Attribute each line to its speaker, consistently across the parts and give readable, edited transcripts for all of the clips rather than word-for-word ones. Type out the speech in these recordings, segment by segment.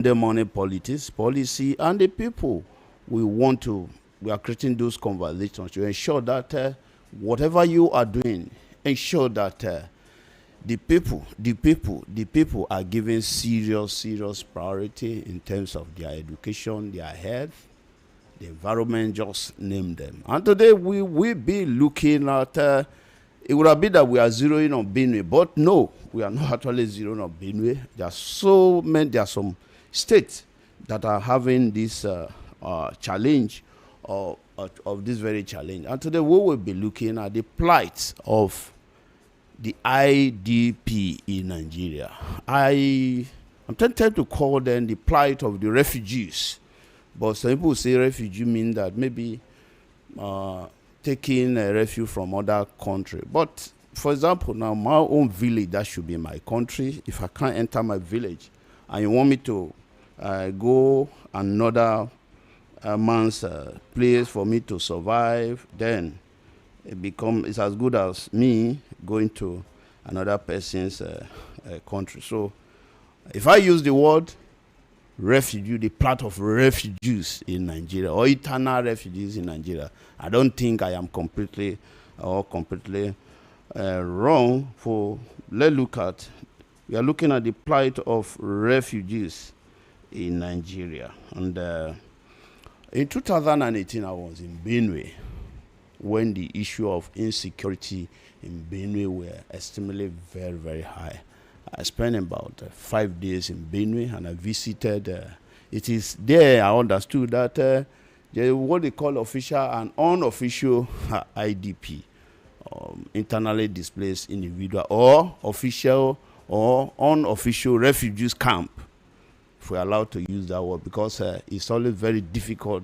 Speaker 1: the money policy, and the people. We are creating those conversations to ensure that whatever you are doing, ensure that the people are given serious priority in terms of their education, their health, the environment, just name them. And today we will be looking at, it would have been that we are zeroing on Benue, but no, we are not actually zeroing on Benue. There are some states that are having this challenge of this very challenge. And today we will be looking at the plight of the IDP in Nigeria. I'm tempted to call them the plight of the refugees. But some people say refugee mean that maybe taking a refuge from other country. But for example, now my own village, that should be my country. If I can't enter my village and you want me to go another man's place for me to survive, then it's as good as me going to another person's country. So if I use the word refugee, the plot of refugees in Nigeria, or eternal refugees in Nigeria, I don't think I am completely wrong. We are looking at the plight of refugees in Nigeria. And in 2018, I was in Benue when the issue of insecurity in Benue were extremely very high. I spent about 5 days in Benue, and I visited. It is there I understood that there is what they call official and unofficial IDP, internally displaced individual, or official or unofficial refugees camp, if we're allowed to use that word, because it's always very difficult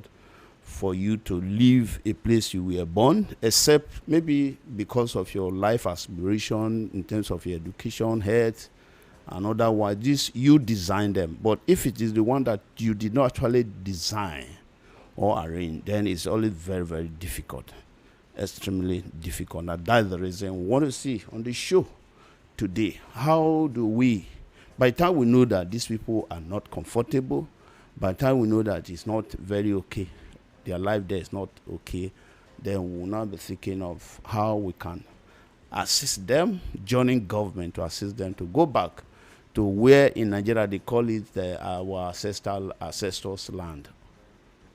Speaker 1: for you to leave a place you were born, except maybe because of your life aspiration in terms of your education, health, and otherwise. This, you design them. But if it is the one that you did not actually design or arrange, then it's always very difficult, extremely difficult. Now that's the reason we want to see on the show today, how do we, by the time we know that these people are not comfortable, by the time we know that it's not very okay, their life there is not okay, then we will now be thinking of how we can assist them, joining government to assist them to go back to where in Nigeria they call it our ancestors' land,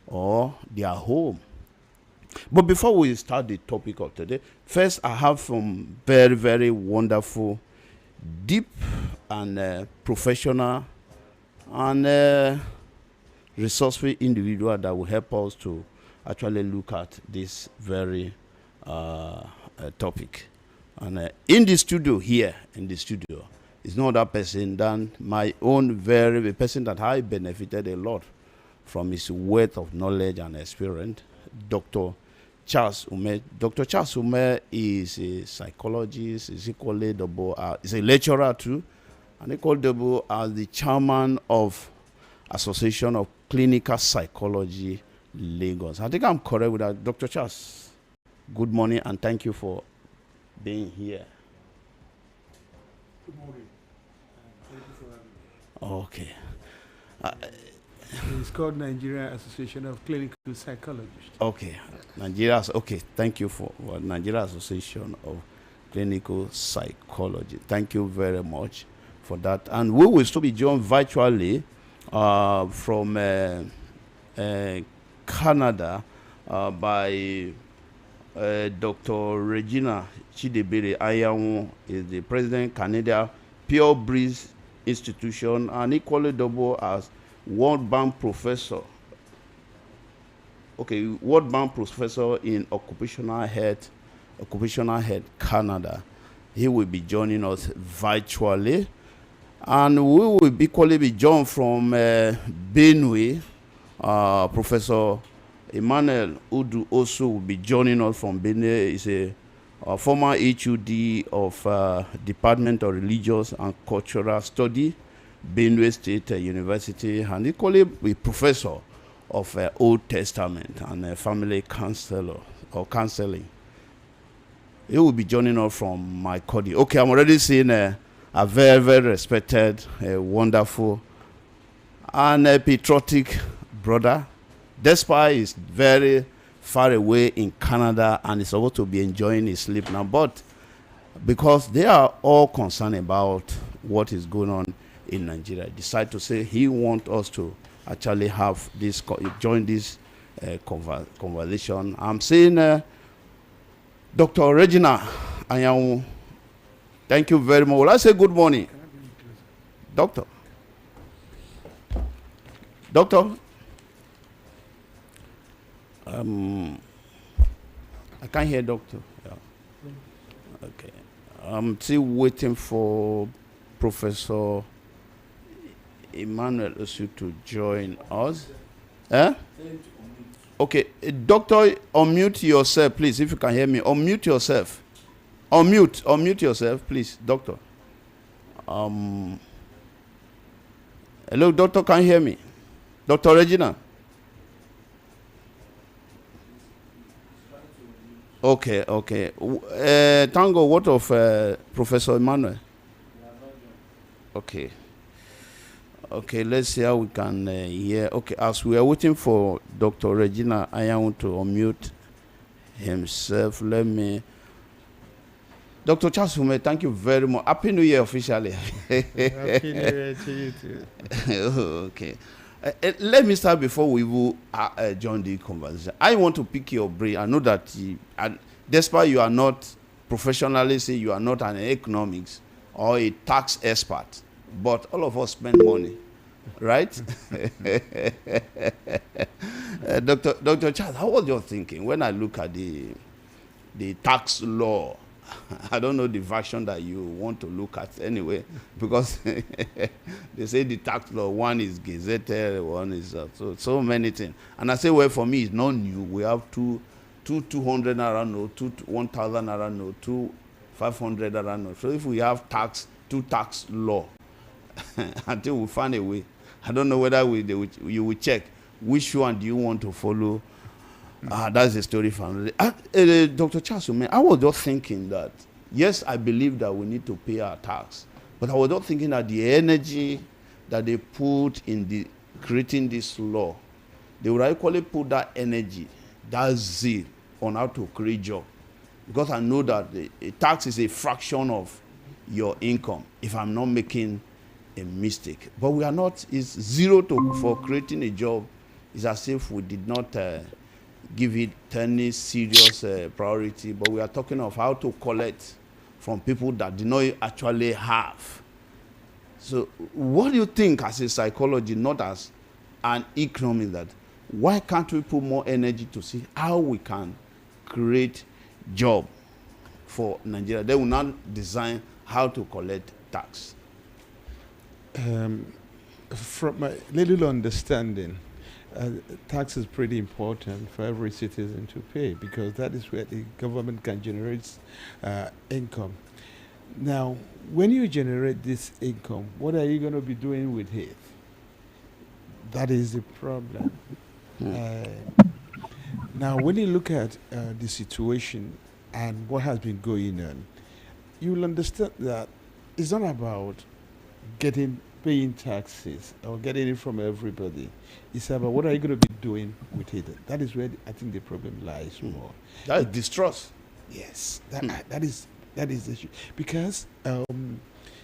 Speaker 1: or their home. But before we start the topic of today, first I have some very wonderful, deep and professional and resourceful individual that will help us to actually look at this very topic. And in the studio here, is no other person than my own a person that I benefited a lot from his wealth of knowledge and experience, Dr. Charles Ume. Dr. Charles Ume is a psychologist, is equally double, is a lecturer too, and equally double as the chairman of Association of Clinical Psychology, Lagos. I think I'm correct with that. Dr. Charles, good morning and thank you for being here.
Speaker 2: Good morning. Thank you for having me.
Speaker 1: Okay.
Speaker 2: It's called Nigeria Association of Clinical Psychologists.
Speaker 1: Okay. Okay. Thank you for Nigeria Association of Clinical Psychology. Thank you very much for that. And we will still be joined virtually from Canada by Dr. Regina Chidebere Ayawu, is the president Canada Pure Breeze Institution, and equally double as World Bank professor. Okay, World Bank professor in occupational health Canada. He will be joining us virtually, and we will equally be joined from Benue. Professor Emmanuel Udu also will be joining us from Benue. He's a former HUD of Department of Religious and Cultural Study, Benue State University, and equally a professor of Old Testament and family counselor or counseling. He will be joining us from my Cody. Okay, I'm already seeing a very respected, wonderful, and a patriotic brother. Despite is very far away in Canada and is supposed to be enjoying his sleep now, but because they are all concerned about what is going on in Nigeria, decide to say he wants us to actually have this join this conversation. I'm saying, Dr. Regina Anyanwu, thank you very much. Well, I say good morning, Doctor. Doctor, I can't hear Doctor. Yeah. Okay, I'm still waiting for Professor Emmanuel Osu to join us. Eh? Okay, Doctor, unmute yourself, please, if you can hear me. Unmute yourself. Unmute yourself, please, Doctor. Hello, Doctor, can you hear me? Dr. Regina? Okay. Tango, what of Professor Emmanuel? Okay, let's see how we can hear. Okay, as we are waiting for Dr. Regina Anyanwu to unmute himself, let me... Dr. Charles Fume, thank you very much. Happy New Year officially.
Speaker 2: Happy New Year to you too.
Speaker 1: Okay. Let me start before we will join the conversation. I want to pick your brain. I know that despite you are not professionally, say you are not an economics or a tax expert, but all of us spend money, right? Dr. Charles, how was your thinking when I look at the tax law? I don't know the version that you want to look at anyway, because they say the tax law, one is gazetted, one is so many things. And I say, well, for me, it's not new. We have two 200 naira note, 1,000 naira note, 500 naira note. So if we have two tax law, until we find a way, I don't know whether you will check which one do you want to follow. That's the story family. Dr. Charles, I was just thinking that, yes, I believe that we need to pay our tax, but I was just thinking that the energy that they put in creating this law, they would equally put that energy, that zeal, on how to create job. Because I know that the tax is a fraction of your income, if I'm not making a mistake. But we are not, it's zero for creating a job. It's as if we did not give it any serious priority, but we are talking of how to collect from people that do not actually have. So what do you think as a psychology, not as an economist, that why can't we put more energy to see how we can create job for Nigeria? They will not design how to collect tax.
Speaker 2: From my little understanding, tax is pretty important for every citizen to pay, because that is where the government can generate income. Now, when you generate this income, what are you going to be doing with it? That is the problem. Now, when you look at the situation and what has been going on, you will understand that it's not about paying taxes or getting it from everybody. It's about what are you going to be doing with it. That is where I think the problem lies more.
Speaker 1: That is distrust.
Speaker 2: Yes, that is the issue. Because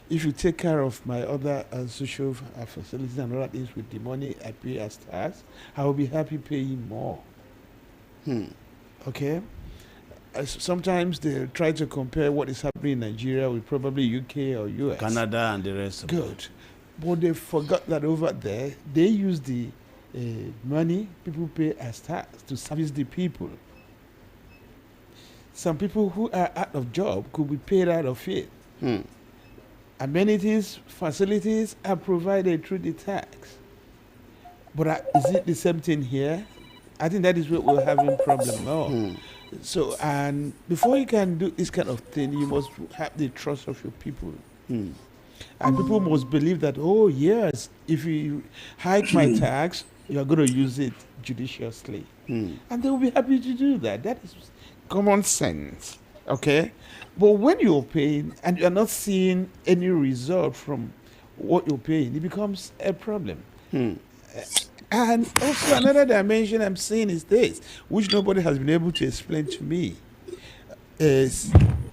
Speaker 2: if you take care of my other social facilities and other things with the money I pay as tax, I will be happy paying more. Okay? Sometimes they try to compare what is happening in Nigeria with probably UK or US.
Speaker 1: Canada and the rest of
Speaker 2: Good. But they forgot that over there, they use the money people pay as tax to service the people. Some people who are out of job could be paid out of it. Amenities, facilities are provided through the tax. But is it the same thing here? I think that is what we're having a problem now. So, and before you can do this kind of thing, you must have the trust of your people. And people must believe that, oh yes, if you hike my tax, you're going to use it judiciously. And they will be happy to do that. That is common sense, okay? But when you're paying and you're not seeing any result from what you're paying, it becomes a problem. And also another dimension I'm seeing is this, which nobody has been able to explain to me, is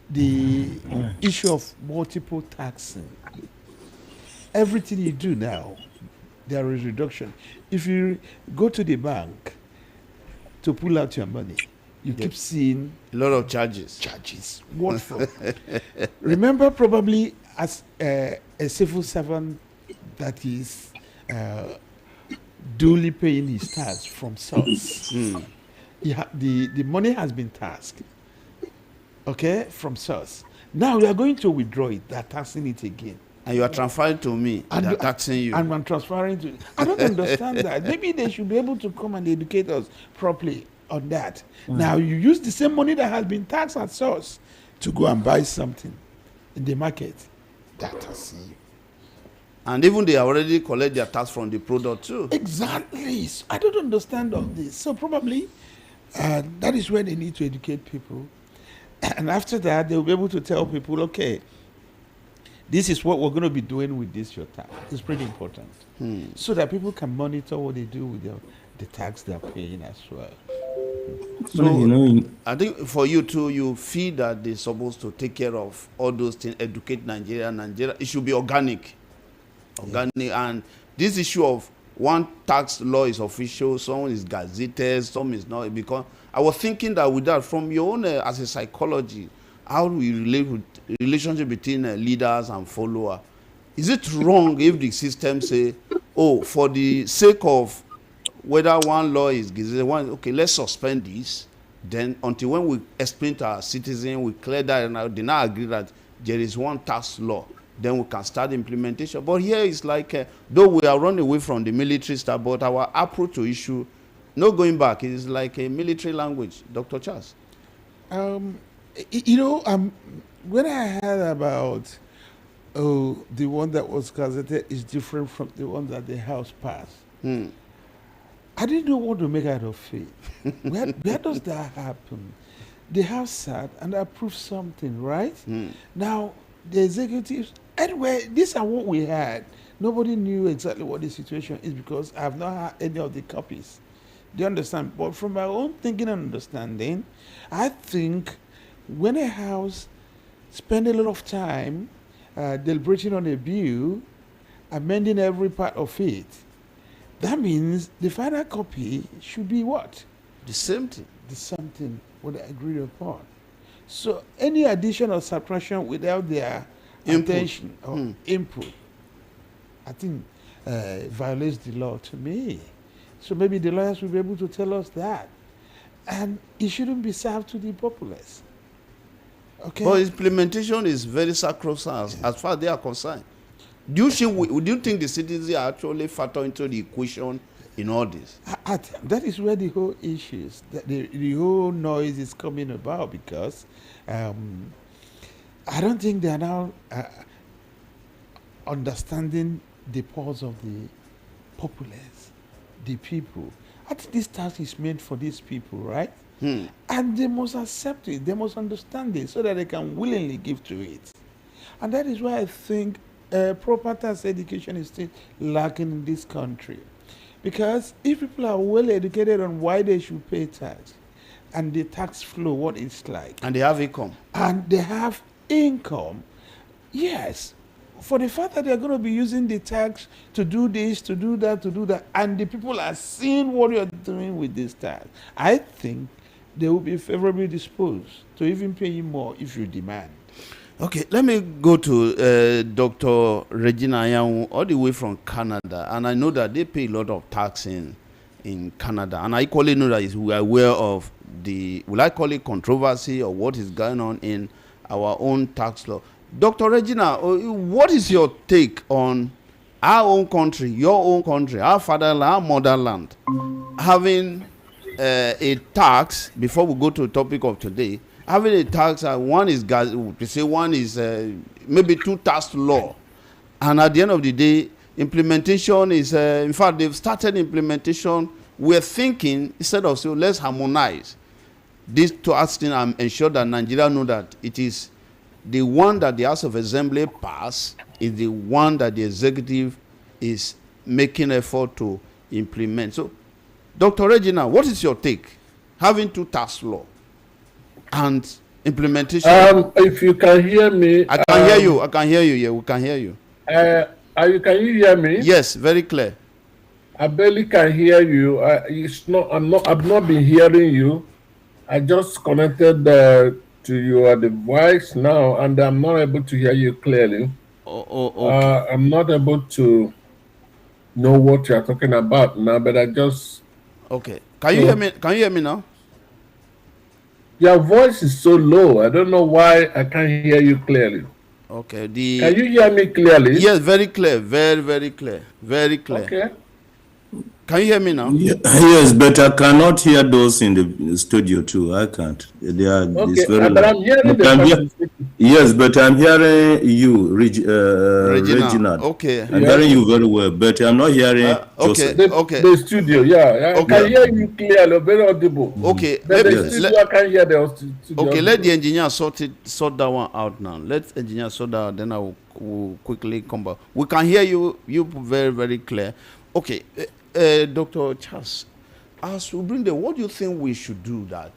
Speaker 2: the issue of multiple taxing. Everything you do now, there is reduction. If you go to the bank to pull out your money, you keep seeing
Speaker 1: a lot of charges.
Speaker 2: What for? Remember, probably as a civil servant that is duly paying his tax from source. The money has been taxed, okay, from source. Now we are going to withdraw it. They're taxing it again.
Speaker 1: And you are transferring to me. And they're taxing you.
Speaker 2: And I'm transferring to. I don't understand that. Maybe they should be able to come and educate us properly on that. Now you use the same money that has been taxed at source to go and buy something in the market. That taxes you.
Speaker 1: And even they already collect their tax from the product too.
Speaker 2: Exactly. So I don't understand all this. So probably that is where they need to educate people. And after that, they'll be able to tell people, okay, this is what we're going to be doing with this your tax. It's pretty important. So that people can monitor what they do with the tax they're paying as well.
Speaker 1: So I think for you too, you feel that they're supposed to take care of all those things, educate Nigeria. It should be organic. And this issue of one tax law is official, some is gazetted, some is not. Because I was thinking that with that, from your own as a psychology, how do we relate with relationship between leaders and follower? Is it wrong if the system say, oh, for the sake of whether one law is gazetted, okay, let's suspend this. Then until when we explain to our citizens, we clear that and they now agree that there is one tax law, then we can start implementation. But here it's like, though we are running away from the military stuff, but our approach to issue, no going back, it is like a military language. Dr. Charles?
Speaker 2: When I heard about, the one that was gazetted is different from the one that the House passed, I didn't know what to make out of it. Where does that happen? The House sat and approved something, right? Now, the executives, anyway, these are what we had. Nobody knew exactly what the situation is because I have not had any of the copies. Do you understand? But from my own thinking and understanding, I think when a House spend a lot of time deliberating on a bill, amending every part of it, that means the final copy should be what?
Speaker 1: The same thing.
Speaker 2: The same thing what I agreed upon. So any addition or subtraction without their attention or input, I think violates the law to me. So maybe the lawyers will be able to tell us that. And it shouldn't be served to the populace. Okay.
Speaker 1: But implementation is very sacrosanct as far as they are concerned. Do you think the citizens are actually factor into the equation in all this?
Speaker 2: That is where the whole issue is. The whole noise is coming about because I don't think they are now understanding the pulse of the populace, the people. I think this task is meant for these people, right? And they must accept it. They must understand it so that they can willingly give to it. And that is why I think proper tax education is still lacking in this country. Because if people are well educated on why they should pay tax and the tax flow, what it's like.
Speaker 1: And they have income.
Speaker 2: And they have income, yes. For the fact that they're going to be using the tax to do this, to do that, and the people are seeing what you're doing with this tax, I think they will be favorably disposed to even pay you more if you demand.
Speaker 1: Okay, let me go to Dr. Regina Ayawu, all the way from Canada. And I know that they pay a lot of tax in Canada. And I equally know that we are aware of the, will I call it controversy or what is going on in our own tax law. Dr. Regina, what is your take on our own country, your own country, our fatherland, our motherland, having a tax, before we go to the topic of today, having a tax, one is maybe two tax law, and at the end of the day, implementation is, in fact, they've started implementation. We're thinking, instead of saying, let's harmonize these two tax things and ensure that Nigeria know that it is the one that the House of Assembly pass is the one that the executive is making effort to implement. So, Dr. Regina, what is your take? Having two tax law and implementation.
Speaker 3: If you can hear me,
Speaker 1: I can hear you. I can hear you. Yeah, we can hear you.
Speaker 3: Can you hear me?
Speaker 1: Yes, very clear.
Speaker 3: I barely can hear you. I've not been hearing you. I just connected to your device now, and I'm not able to hear you clearly.
Speaker 1: Okay.
Speaker 3: I'm not able to know what you're talking about now, but I just.
Speaker 1: Okay. Can you hear me? Can you hear me now?
Speaker 3: Your voice is so low. I don't know why I can't hear you clearly.
Speaker 1: Okay.
Speaker 3: Can you hear me clearly?
Speaker 1: Yes, very clear. Very, very clear. Very clear.
Speaker 3: Okay.
Speaker 1: Can you hear me now?
Speaker 4: Yes, but I cannot hear those in the studio too. I can't. They are.
Speaker 3: Okay,
Speaker 4: it's very
Speaker 3: but
Speaker 4: loud.
Speaker 3: I'm hearing the person speaking.
Speaker 4: Yes, but I'm hearing you, Regina.
Speaker 1: Okay.
Speaker 4: I'm hearing you very well, but I'm not hearing Joseph.
Speaker 3: The studio, yeah. I can hear you clearly, very audible.
Speaker 1: Okay.
Speaker 3: But the studio, I can hear the studio.
Speaker 1: Okay, let the engineer sort that one out now. Let engineer sort that out, then I will quickly come back. We can hear you very, very clear. Okay. Dr. Charles, as we bring them, what do you think we should do that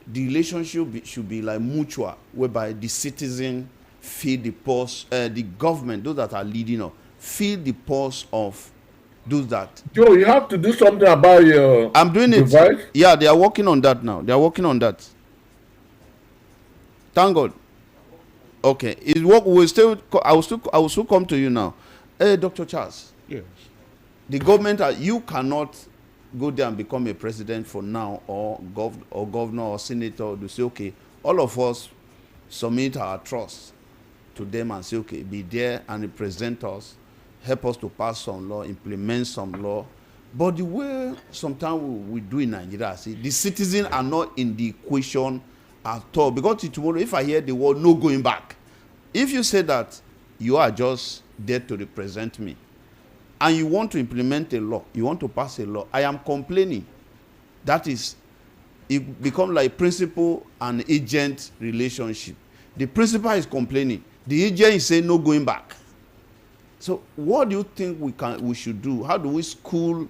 Speaker 1: the relationship should be like mutual, whereby the citizen feel the pulse, the government, those that are leading up, feel the pulse of those that.
Speaker 3: Joe, you have to do something about your
Speaker 1: I'm doing
Speaker 3: device.
Speaker 1: it. Yeah, they are working on that now. They are working on that. Thank God. Okay, it work. I will still come to you now. Dr. Charles.
Speaker 2: Yes.
Speaker 1: The government, you cannot go there and become a president for now, or governor or senator to say, okay, all of us submit our trust to them and say, okay, be there and represent us, help us to pass some law, implement some law. But the way sometimes we do in Nigeria, see, the citizens are not in the equation at all. Because tomorrow, if I hear the word no going back, if you say that you are just there to represent me, and you want to implement a law, you want to pass a law, I am complaining. That is, it becomes like principal and agent relationship. The principal is complaining. The agent is saying no going back. So what do you think we should do? How do we school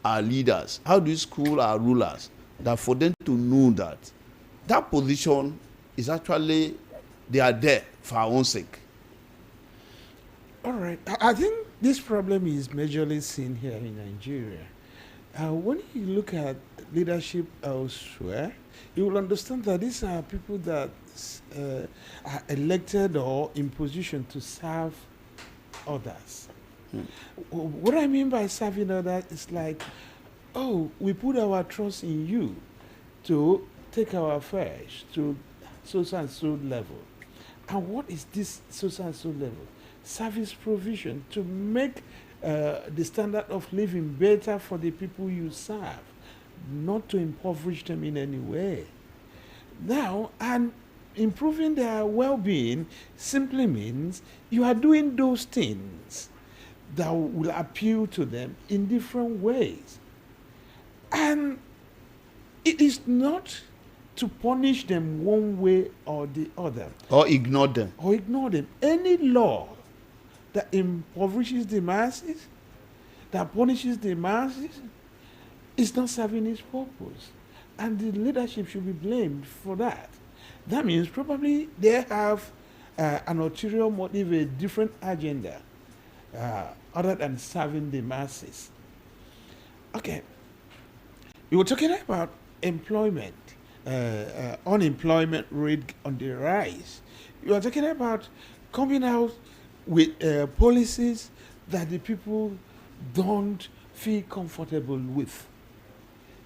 Speaker 1: our leaders? How do we school our rulers that for them to know that that position is actually, they are there for our own sake?
Speaker 2: All right. I think this problem is majorly seen here in Nigeria. When you look at leadership elsewhere, you will understand that these are people that are elected or in position to serve others. What I mean by serving others is like, oh, we put our trust in you to take our affairs to so and so level. And what is this so and so level? Service provision to make the standard of living better for the people you serve, not to impoverish them in any way. Now, and improving their well-being simply means you are doing those things that will appeal to them in different ways. And it is not to punish them one way or the other.
Speaker 1: Or ignore them.
Speaker 2: Or ignore them. Any law that impoverishes the masses, that punishes the masses, is not serving its purpose. And the leadership should be blamed for that. That means probably they have an ulterior motive, a different agenda, other than serving the masses. Okay. We were talking about employment, unemployment rate on the rise. You are talking about coming out with policies that the people don't feel comfortable with.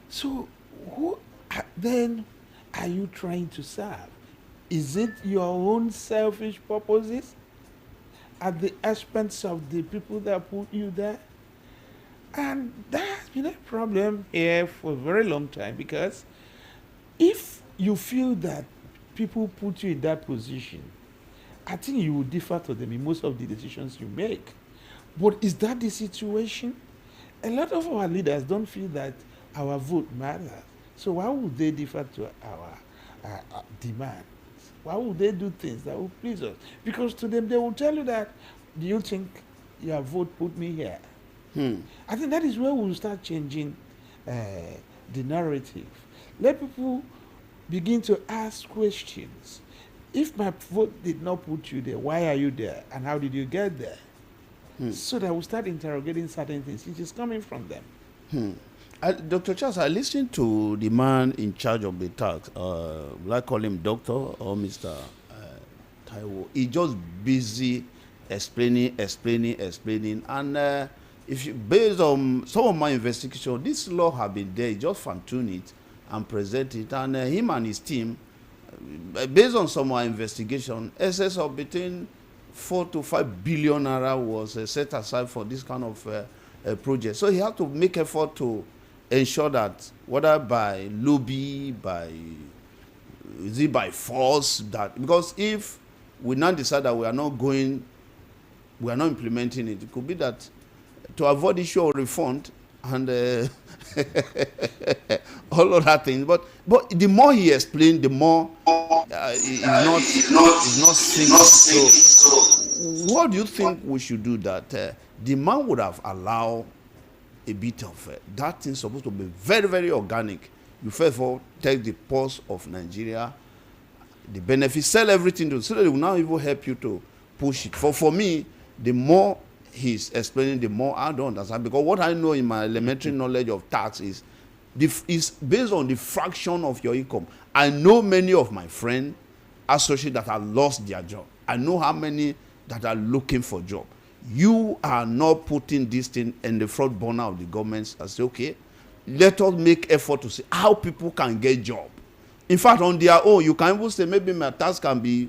Speaker 2: So who then are you trying to serve? Is it your own selfish purposes at the expense of the people that put you there? And that has been a problem here for a very long time, because if you feel that people put you in that position, I think you will differ to them in most of the decisions you make. But is that the situation? A lot of our leaders don't feel that our vote matters. So why would they differ to our demands? Why would they do things that will please us? Because to them, they will tell you that, do you think your vote put me here? I think that is where we'll start changing the narrative. Let people begin to ask questions. If my vote did not put you there, why are you there? And how did you get there? So that we'll start interrogating certain things, which is coming from them.
Speaker 1: Dr. Charles, I listened to the man in charge of the tax. Will I call him doctor or Mr. Taiwo? He just busy explaining. And if you, based on some of my investigation, this law have been there. He just fine-tune it and present it. And him and his team, based on some of my investigation, excess of between 4 to 5 billion naira was set aside for this kind of project. So he had to make effort to ensure that whether by lobby, is it by force, that because if we now decide that we are not implementing it, it could be that to avoid issue of refund and all of that thing. But the more he explained, the more it's not sinking. So what do you think we should do that the man would have allowed a bit of that thing supposed to be very, very organic? You first of all take the pulse of Nigeria, the benefits, sell everything to, so that it will now even help you to push it. For me, the more he's explaining, the more I don't understand, because what I know in my elementary knowledge of tax is based on the fraction of your income. I know many of my friends, associates that have lost their job. I know how many that are looking for job. You are not putting this thing in the front burner of the government and say, okay, let us make effort to see how people can get job. In fact, on their own, you can even say maybe my tax can be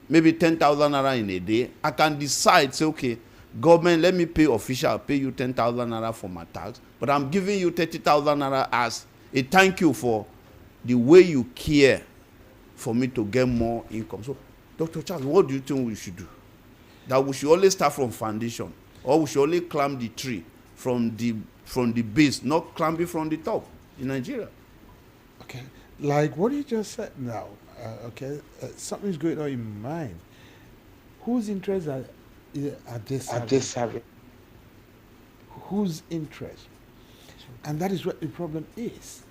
Speaker 1: maybe 10,000 naira in a day. I can decide, say, okay, government, let me pay official, I'll pay you 10,000 naira for my tax, but I'm giving you 30,000 naira as a thank you for the way you care for me to get more income. So, Dr. Charles, what do you think we should do? That we should always start from foundation, or we should only climb the tree from the base, not climb it from the top in Nigeria?
Speaker 2: Okay, like what you just said now, something's going on in my mind. Whose interests are this serving? Whose interest? And that is what the problem is.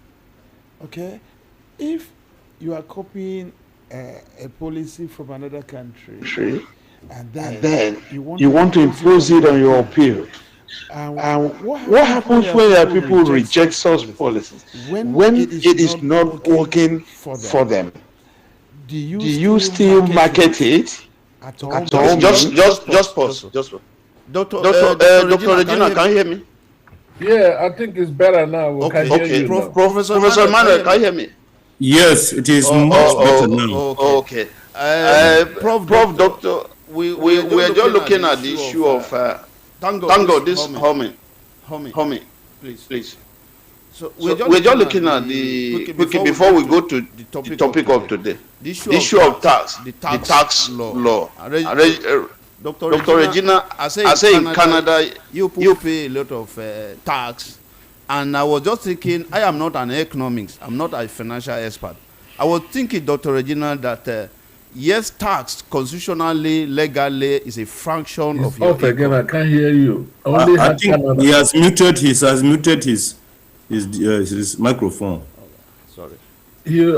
Speaker 2: Okay, if you are copying a policy from another country, and then you want to impose it on your period. What happens when there are people who reject such policies? When it is not working for them, do you still market it at all?
Speaker 1: Just pause. Dr. Regina, can you hear me?
Speaker 3: Yeah, I think it's better now.
Speaker 1: Okay. Professor Manuel, can you hear me?
Speaker 4: Yes, it is much better now.
Speaker 1: Okay. Prof. Doctor, we are just looking at the issue of thank God this humming, please. So we're just looking at the before we go to the topic of today, the issue of tax, the tax law. Dr. Regina, I say in Canada, you pay a lot of tax, and I was just thinking, I am not an economist, I'm not a financial expert. I was thinking, Dr. Regina, that yes, tax constitutionally, legally is a fraction of your income.
Speaker 3: Again, I can't hear you.
Speaker 4: I think he has muted his microphone.
Speaker 1: Sorry.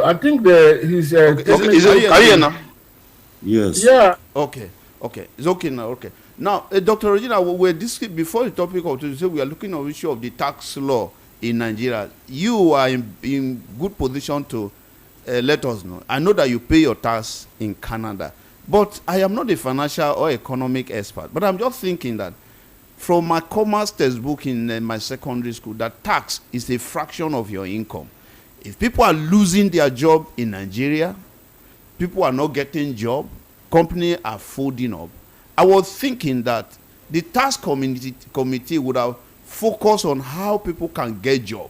Speaker 3: I think he's.
Speaker 1: Is it clear now?
Speaker 4: Yes.
Speaker 3: Yeah.
Speaker 1: Okay. It's okay now. Okay. Now, Dr. Regina, we're discussing before the topic of today. We are looking at the issue of the tax law in Nigeria. You are in good position to let us know. I know that you pay your tax in Canada, but I am not a financial or economic expert. But I'm just thinking that from my commerce textbook in my secondary school, that tax is a fraction of your income. If people are losing their job in Nigeria, people are not getting job, companies are folding up. I was thinking that the tax committee would have focused on how people can get job,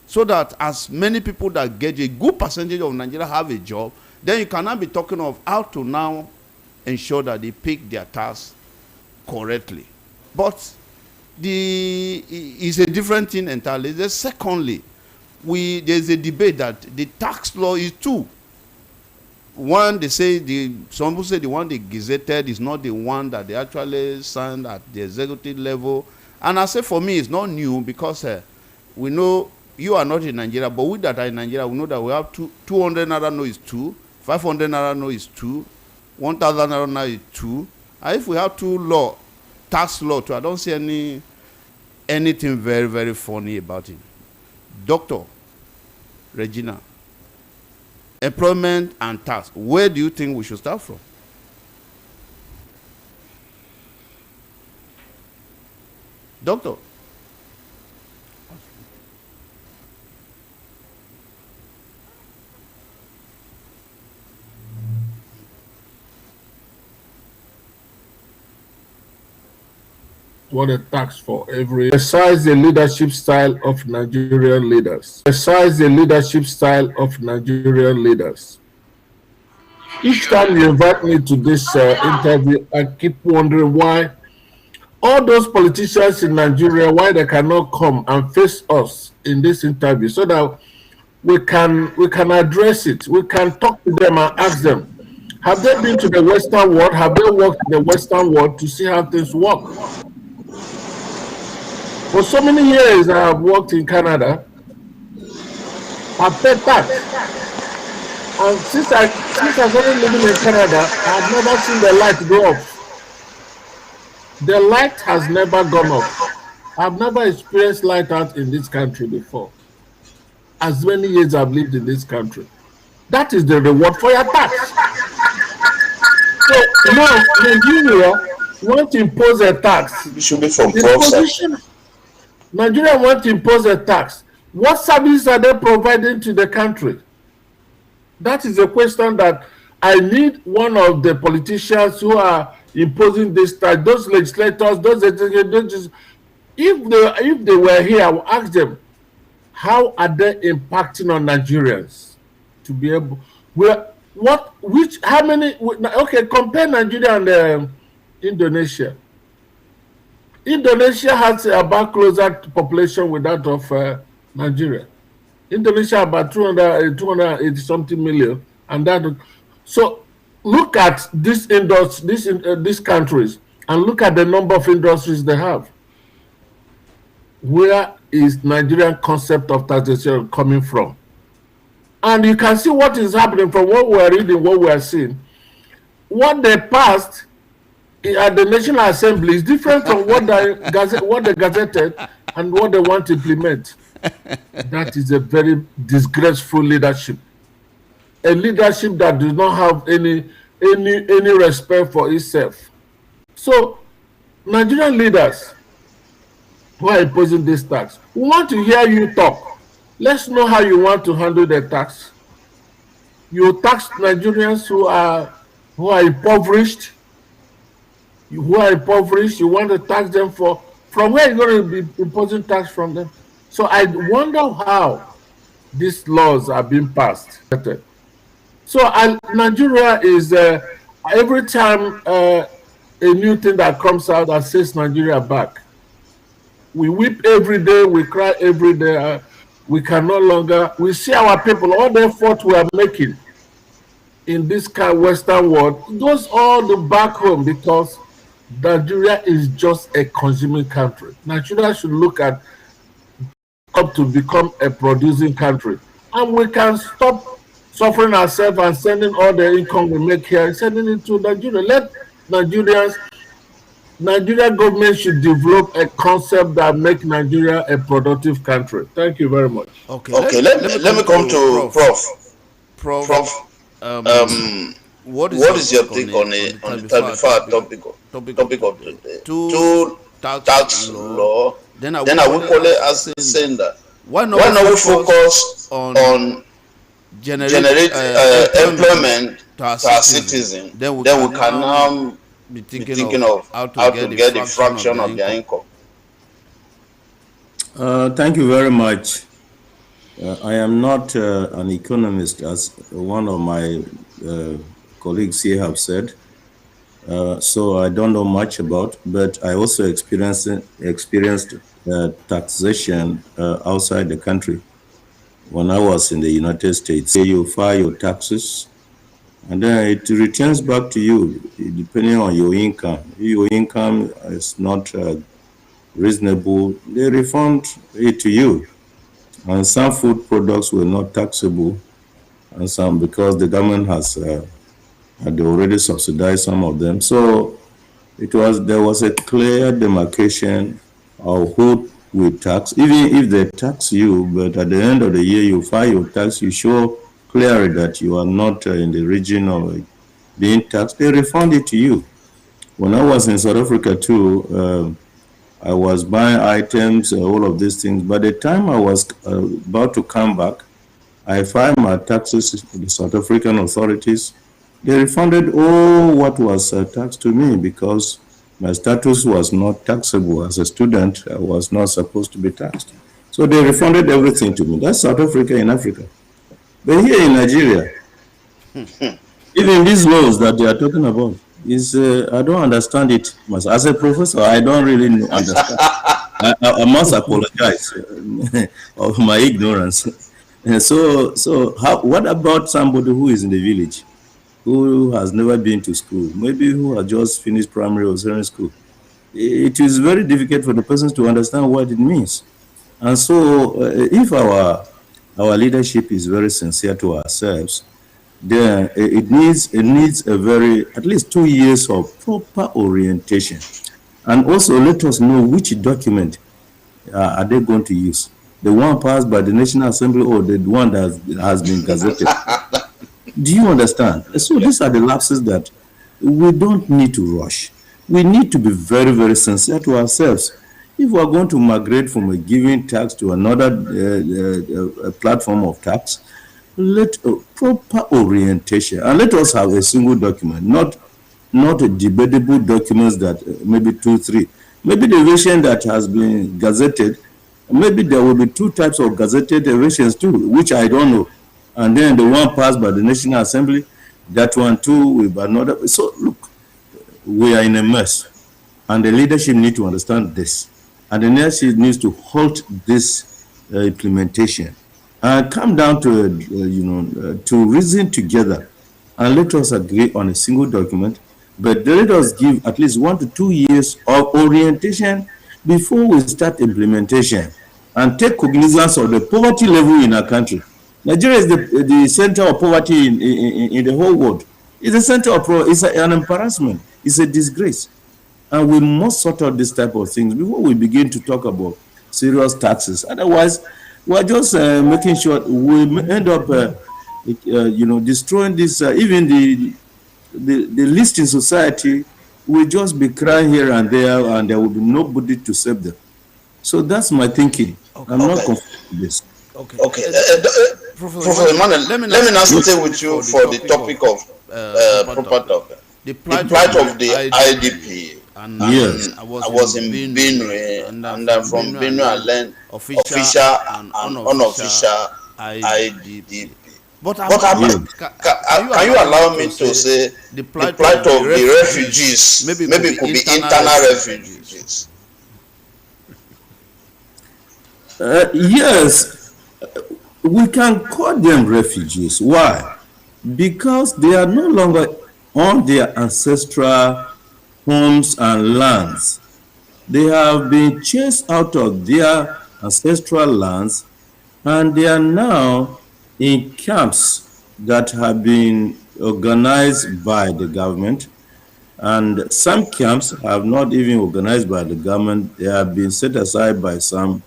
Speaker 1: so that as many people that get a good percentage of Nigeria have a job, then you cannot be talking of how to now ensure that they pay their tax correctly. But it's a different thing entirely. Secondly, there's a debate that the tax law is two. One, they say some people say the one they gazetted is not the one that they actually signed at the executive level, And I say for me, it's not new because we know you are not in Nigeria, but we that are in Nigeria, we know that we have 200 naira no is 2, 500 naira no is 2, 1,000 naira no is 2. And if we have tax law too, I don't see anything very, very funny about it. Dr. Regina, employment and tax, where do you think we should start from? Doctor?
Speaker 3: What a tax for every. Besides the leadership style of Nigerian leaders. Besides the leadership style of Nigerian leaders. Each time you invite me to this interview, I keep wondering why all those politicians in Nigeria, why they cannot come and face us in this interview so that we can address it. We can talk to them and ask them, have they been to the Western world? Have they worked in the Western world to see how things work? For so many years, I have worked in Canada. I've paid tax. And since I started living in Canada, I've never seen the light go off. The light has never gone off. I've never experienced light out in this country before. As many years I've lived in this country. That is the reward for your tax. So now, Nigeria want to impose a tax.
Speaker 4: It should be from profit.
Speaker 3: Nigeria want to impose a tax. What services are they providing to the country? That is a question that I need one of the politicians who are imposing this tax, those legislators, if they were here, I will ask them, how are they impacting on Nigerians to be able, okay, compare Nigeria and Indonesia. Indonesia has about closer population with that of Nigeria. Indonesia about 280 something million, and that. So look at these countries and look at the number of industries they have. Where is Nigerian concept of taxation coming from? And you can see what is happening from what we are reading, what we are seeing. What they passed at the National Assembly is different from what they gazetted and what they want to implement. That is a very disgraceful leadership. A leadership that does not have any respect for itself. So, Nigerian leaders who are imposing this tax, we want to hear you talk. Let's know how you want to handle the tax. You tax Nigerians who are impoverished. You want to tax them from where you're going to be imposing tax from them. So I wonder how these laws are being passed. So Nigeria is every time a new thing that comes out that says Nigeria back, we weep every day, we cry every day. We can no longer. We see our people, all the effort we are making in this kind of Western world goes all the back home because Nigeria is just a consuming country. Nigeria should look at up to become a producing country, and we can stop suffering ourselves and sending all the income we make here and sending it to Nigeria. Let Nigeria government should develop a concept that make Nigeria a productive country. Thank you very much.
Speaker 4: Okay, let me come to Prof.
Speaker 1: Prof. What is your take on the topic of the two tax law? Then I will call it as saying that why not we focus on generate employment to our citizens? Then we can now be thinking of how to get the fraction of their income.
Speaker 4: Thank you very much. I am not an economist, as one of my colleagues here have said. So I don't know much about, but I also experienced taxation outside the country. When I was in the United States, you file your taxes, and then it returns back to you depending on your income. If your income is not reasonable, they refund it to you. And some food products were not taxable, and some because the government had already subsidized some of them. So there was a clear demarcation of who will tax, even if they tax you, but at the end of the year you file your tax, you show clearly that you are not in the region of being taxed, they refund it to you. When I was in South Africa too, I was buying items, all of these things. By the time I was about to come back, I filed my taxes to the South African authorities. They refunded all what was taxed to me because my status was not taxable. As a student, I was not supposed to be taxed. So they refunded everything to me. That's South Africa in Africa. But here in Nigeria, even these laws that they are talking about, I don't understand it. As a professor, I don't really understand. I must apologize of my ignorance. What about somebody who is in the village, who has never been to school, maybe who has just finished primary or secondary school? It is very difficult for the person to understand what it means. And so if our leadership is very sincere to ourselves, then it needs at least 2 years of proper orientation. And also let us know which document are they going to use. The one passed by the National Assembly or the one that has been gazetted. Do you understand? So these are the lapses that we don't need to rush. We need to be very, very sincere to ourselves. If we are going to migrate from a given tax to another platform of tax, let a proper orientation, and let us have a single document, not debatable documents that maybe 2, 3. Maybe the version that has been gazetted, maybe there will be 2 types of gazetted versions too, which I don't know. And then the one passed by the National Assembly, that one too will be another. So look, we are in a mess, and the leadership need to understand this, and the leadership needs to halt this implementation and come down to to reason together, and let us agree on a single document. But let us give at least 1 to 2 years of orientation before we start implementation, and take cognizance of the poverty level in our country. Nigeria is the center of poverty in the whole world. It's a center of poverty. It's an embarrassment. It's a disgrace. And we must sort out this type of things before we begin to talk about serious taxes. Otherwise, we're just making sure we end up, destroying this. Even the least in society will just be crying here and there, and there will be nobody to save them. So that's my thinking. Okay. I'm not comfortable with this.
Speaker 1: Okay.
Speaker 2: Professor
Speaker 1: Emmanuel, let me now stay with you for the topic of proper topic. The plight of the IDP. And I was in Benue, and from Benue I learned official and unofficial IDP. But can you allow me to say the plight of the refugees, maybe it could be internal refugees?
Speaker 4: Yes, we can call them refugees. Why? Because they are no longer on their ancestral homes and lands. They have been chased out of their ancestral lands, and they are now in camps that have been organized by the government. And some camps have not even organized by the government. They have been set aside by some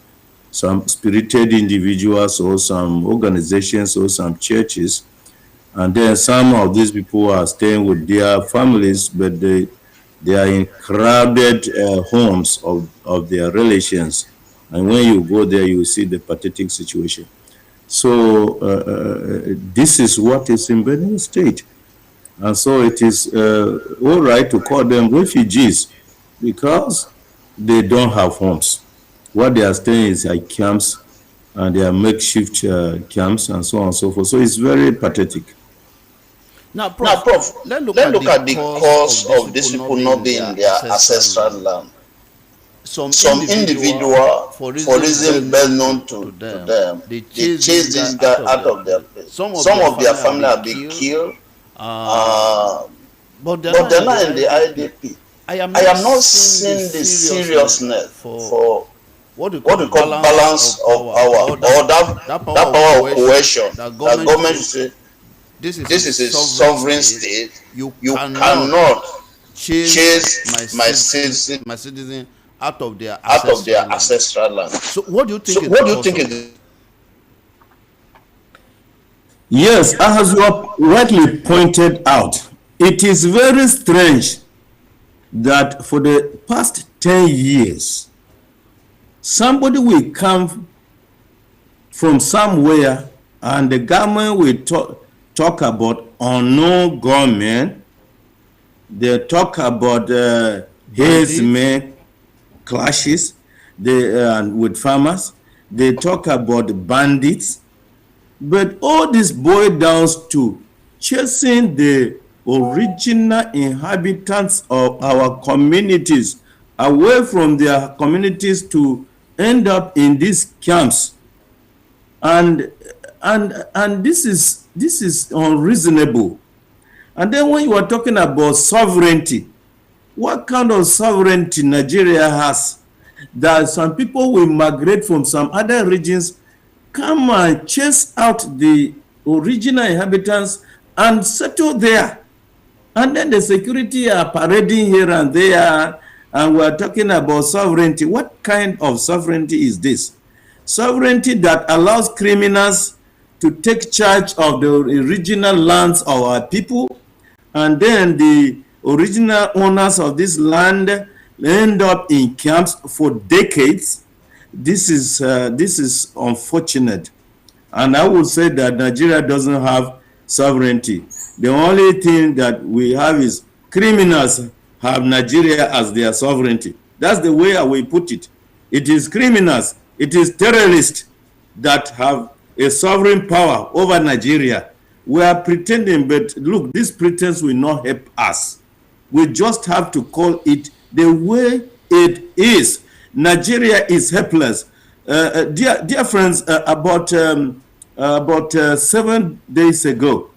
Speaker 4: spirited individuals or some organizations or some churches. And then some of these people are staying with their families, but they are in crowded homes of their relations. And when you go there, you see the pathetic situation. So this is what is in Benue State. And so it is all right to call them refugees because they don't have homes. What they are staying is like camps, and they are makeshift camps and so on and so forth. So it's very pathetic.
Speaker 1: Now, Prof, let's look at the cause of these people not being in their ancestral land. Some individual, for reasons well known to them, they chase this guy out of their place. Some of their family have been killed, but they're not in the IDP. I am
Speaker 5: I am not
Speaker 1: seeing
Speaker 5: seeing the seriousness
Speaker 1: for
Speaker 5: what we call balance of power, or that power of coercion
Speaker 1: that
Speaker 5: that
Speaker 1: government
Speaker 5: government
Speaker 1: should say
Speaker 5: should say
Speaker 1: this
Speaker 5: this is a sovereign state.
Speaker 1: you
Speaker 5: You
Speaker 1: cannot
Speaker 5: cannot
Speaker 1: chase
Speaker 5: chase my citizen
Speaker 1: my citizen out of their
Speaker 5: out of their
Speaker 1: ancestral land.
Speaker 5: ancestral land.
Speaker 1: So what do you think
Speaker 5: So
Speaker 1: is
Speaker 5: what
Speaker 1: the
Speaker 5: do you
Speaker 1: cause
Speaker 5: think
Speaker 1: of
Speaker 5: is
Speaker 1: it?
Speaker 4: Yes, as you have rightly pointed out, it is very strange that for the past 10 years, somebody will come from somewhere and the government will talk about unknown government. They talk about herdsmen clashes with farmers. They talk about bandits. But all this boils down to chasing the original inhabitants of our communities away from their communities to end up in these camps. And this is unreasonable. And then when you are talking about sovereignty, what kind of sovereignty Nigeria has, that some people will migrate from some other regions, come and chase out the original inhabitants and settle there. And then the security are parading here and there, and we're talking about sovereignty. What kind of sovereignty is this? Sovereignty that allows criminals to take charge of the original lands of our people, and then the original owners of this land end up in camps for decades. This is unfortunate, and I would say that Nigeria doesn't have sovereignty. The only thing that we have is criminals have Nigeria as their sovereignty. That's the way I will put it. It is criminals, it is terrorists that have a sovereign power over Nigeria. We are pretending, but look, this pretense will not help us. We just have to call it the way it is. Nigeria is helpless. Dear friends, about 7 days ago,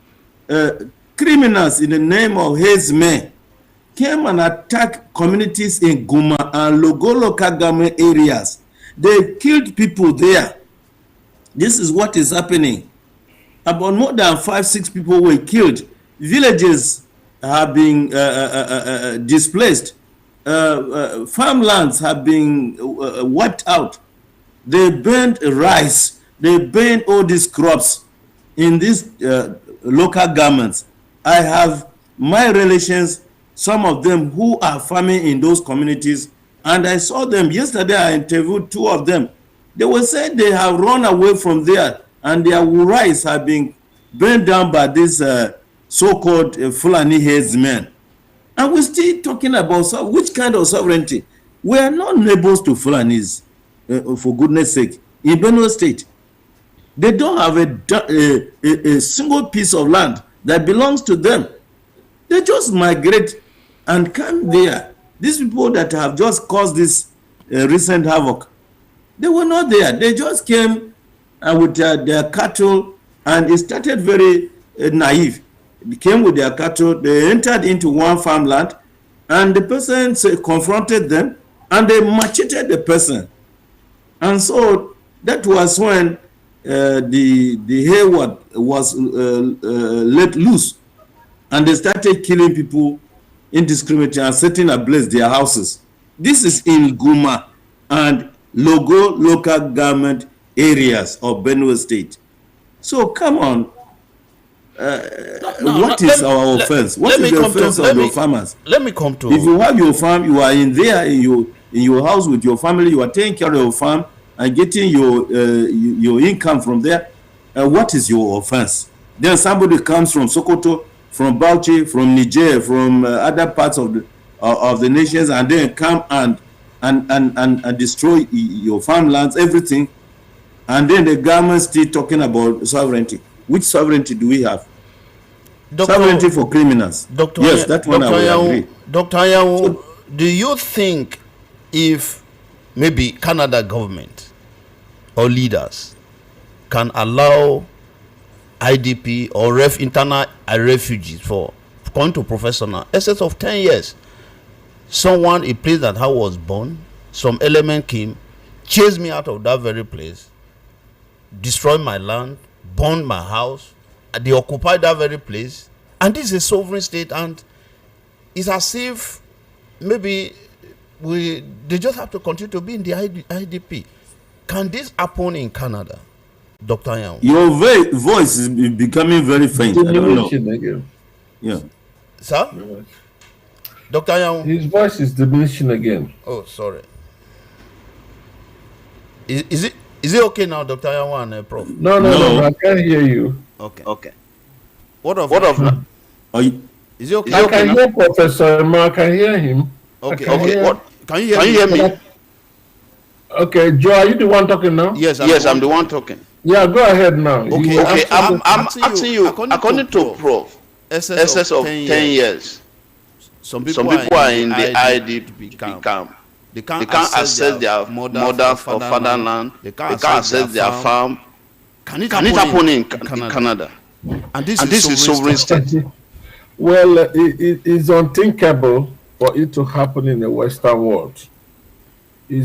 Speaker 4: criminals in the name of herdsmen came and attacked communities in Guma and Logo local government areas. They killed people there. This is what is happening. About more than 5-6 people were killed. Villages have been displaced. Farmlands have been wiped out. They burned rice. They burned all these crops in these local governments. I have my relations, some of them who are farming in those communities, and I saw them yesterday. I interviewed 2 of them. They were saying they have run away from there, and their rice have been burned down by these so-called Fulani herdsmen. And we're still talking about which kind of sovereignty? We are not neighbors to Fulanis, for goodness sake. In Benue State, they don't have a single piece of land that belongs to them. They just migrate and come there. These people that have just caused this recent havoc, they were not there. They just came with their cattle, and it started very naive. They came with their cattle, they entered into one farmland, and the person confronted them, and they macheted the person. And so that was when the Hayward was let loose, and they started killing people indiscriminately and setting ablaze their houses. This is in Guma and Logo local government areas of Benue State. So come on, what is our offense? What is the offense of your farmers?
Speaker 1: Let me come to.
Speaker 4: If you have your farm, you are in there in your house with your family, you are taking care of your farm and getting your income from there. What is your offense? Then somebody comes from Sokoto, from Bauchi, from Niger, from other parts of the nations, and then come and destroy your farmlands, everything, and then the government still talking about sovereignty. Which sovereignty do we have? Sovereignty for criminals. Yes, that one I will agree.
Speaker 1: Dr. Ayawu, do you think if maybe Canada government or leaders can allow IDP or internal refugees for going to professional excess of 10 years, someone, a place that I was born, some element came, chased me out of that very place, destroyed my land, burned my house, and they occupied that very place. And this is a sovereign state, and it's as if maybe they just have to continue to be in the IDP. Can this happen in Canada, Dr. Yang?
Speaker 4: Your voice is becoming very faint. I don't know.
Speaker 3: Again.
Speaker 4: Yeah.
Speaker 1: Sir? Dr. Yang?
Speaker 3: His voice is diminishing again.
Speaker 1: Oh, sorry. Is it okay now, Dr. Yang and Prof?
Speaker 3: No, I can't hear you.
Speaker 1: Okay. What of is it okay?
Speaker 3: I can hear Professor Emma, I can hear him.
Speaker 1: Okay. What? Can you hear me?
Speaker 3: Okay, Joe, are you the one talking now?
Speaker 1: Yes, I'm the one talking.
Speaker 3: Yeah, go ahead now.
Speaker 5: Okay, I'm asking you, according to Prof, excess of 10 years, some people are in the IDP camp. They can't access their mother or fatherland. They can't access their farm. Can it happen in Canada? And this is sovereign state.
Speaker 3: Well, it is unthinkable for it to happen in the Western world. You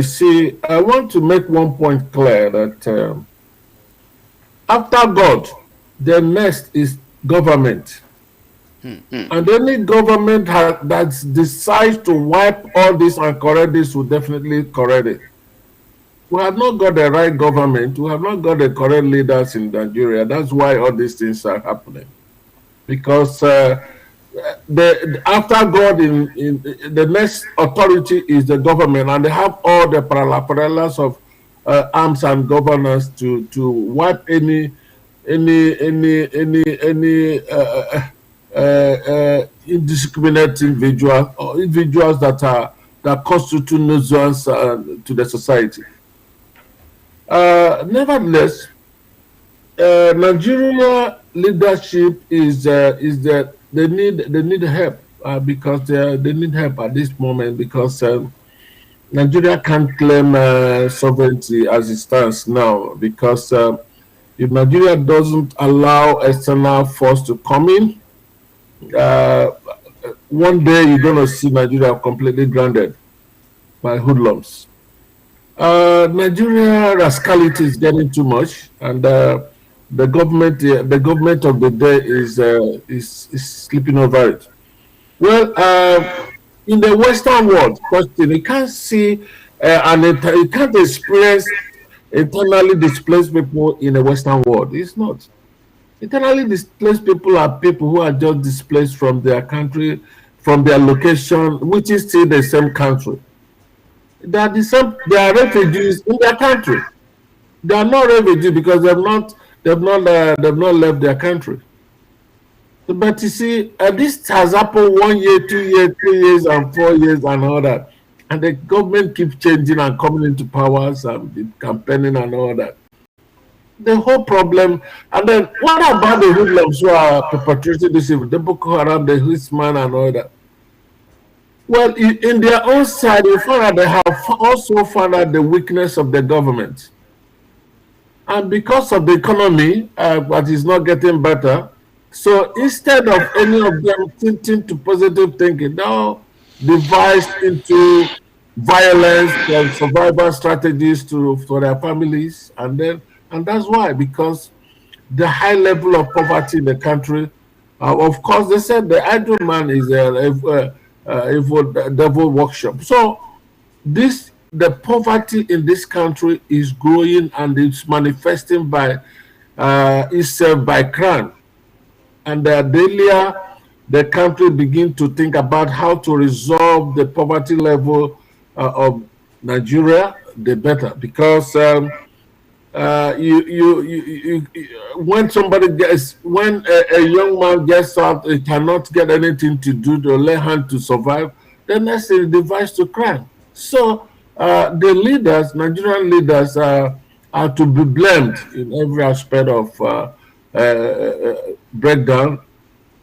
Speaker 3: see, I want to make one point clear that after God, the next is government. And any government that decides to wipe all this and correct this will definitely correct it. We have not got the right government. We have not got the correct leaders in Nigeria. That's why all these things are happening. Because after God, in the next authority is the government, and they have all the parallels of arms and governance to wipe any indiscriminate individual or individuals that constitute nuisance to the society. Nevertheless, Nigeria leadership is that they need help because they need help at this moment because Nigeria can't claim sovereignty as it stands now because if Nigeria doesn't allow external force to come in, one day you're going to see Nigeria completely grounded by hoodlums. Nigeria rascality is getting too much, and the government of the day is sleeping over it. Well, in the Western world, question, you can't see and you can't experience internally displaced people in the Western world. It's not. Internally displaced people are people who are just displaced from their country, from their location, which is still the same country. They are refugees in their country. They are not refugees because they've not left their country. But you see, this has happened 1 year, 2 years, 3 years, and 4 years, and all that. And the government keeps changing and coming into powers and campaigning and all that. The whole problem. And then what about the hoodlums who are perpetrating this evil? The Boko Haram, the Hitman, and all that. Well, in their own side, you find that they have also found out the weakness of the government. And because of the economy, but it's not getting better, so instead of any of them thinking to positive thinking, now devise into violence and survival strategies for their families, and that's why, because the high level of poverty in the country, of course, they said the idle man is a devil workshop. So the poverty in this country is growing and it's manifesting by itself by crime. And the earlier the country begin to think about how to resolve the poverty level of Nigeria, the better. Because when a young man gets out, he cannot get anything to do to lay hand to survive, then that's a device to crime. So the leaders, Nigerian leaders, are to be blamed in every aspect of breakdown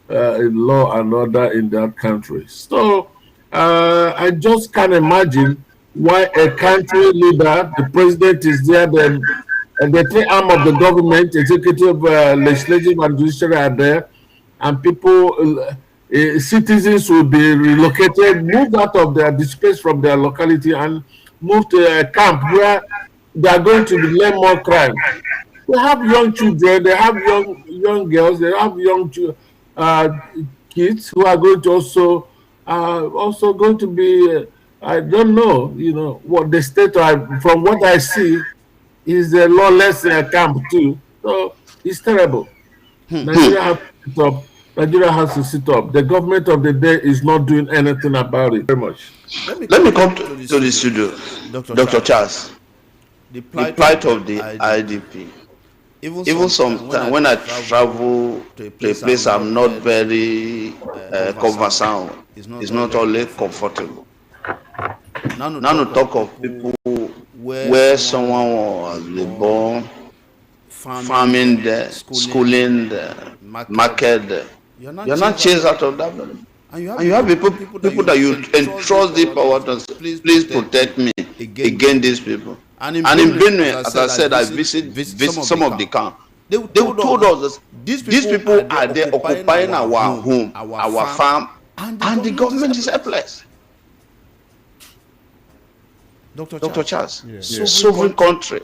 Speaker 3: in law and order in that country. So I just can't imagine why a country leader, the president is there, the three arm of the government, executive, legislative, and judiciary are there, and people citizens will be relocated, moved out of their displaced from their locality and moved to a camp where they are going to learn more crime. They have young children, they have young girls, they have young uh, kids who are going to also going to be I don't know, what the state from what I see is a lawless camp too. So it's terrible. Nigeria has to sit up. Nigeria has to sit up. The government of the day is not doing anything about it. Very much.
Speaker 5: Let me come to the studio, Dr. Charles. The plight of the IDP. Even sometimes when I travel to a place I'm not very conversant, it's not always comfortable. Now to talk of people where someone was born, farming there, schooling there, market there. You're not chased out of that. And you have people that you entrust the power to please protect me against these people. And in Benue, as I said, I visit some of the camp. They told us that these people are there occupying our home, our farm, and the government is helpless. Dr. Charles, sovereign country.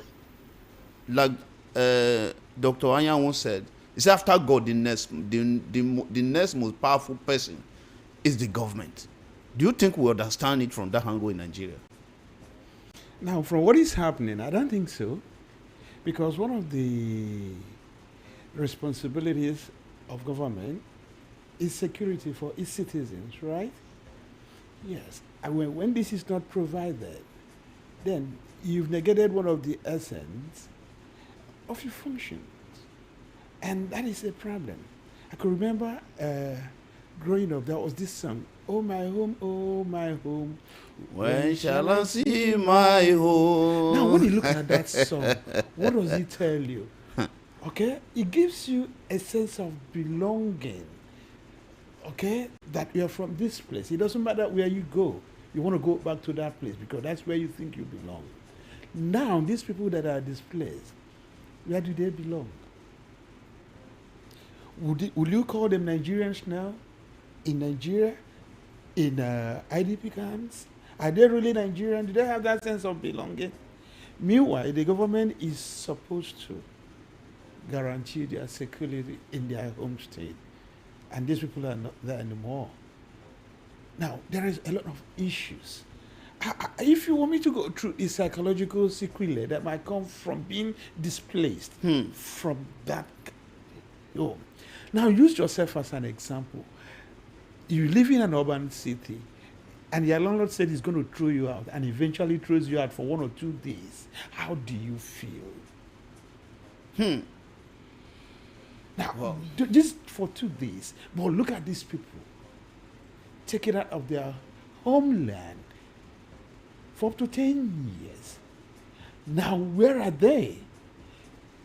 Speaker 1: Like Dr. Anya once said, it's after God, the next most powerful person is the government. Do you think we understand it from that angle in Nigeria?
Speaker 2: Now, from what is happening, I don't think so. Because one of the responsibilities of government is security for its citizens, right? Yes. And when this is not provided, then you've negated one of the essence of your functions. And that is a problem. I could remember growing up, there was this song, oh my home,
Speaker 1: when shall I see my home?
Speaker 2: Now, when you look at that song, what does it tell you? Okay? It gives you a sense of belonging. Okay? That you're from this place. It doesn't matter where you go. You want to go back to that place because that's where you think you belong. Now, these people that are displaced, where do they belong? Would you call them Nigerians now? In Nigeria? In IDP camps? Are they really Nigerian? Do they have that sense of belonging? Meanwhile, the government is supposed to guarantee their security in their home state. And these people are not there anymore. Now, there is a lot of issues. If you want me to go through a psychological sequelae that might come from being displaced from that home. Now, use yourself as an example. You live in an urban city, and your landlord said he's going to throw you out, and eventually throws you out for 1 or 2 days. How do you feel? Now, just for 2 days, but look at these people. Taken out of their homeland for up to 10 years. Now, where are they?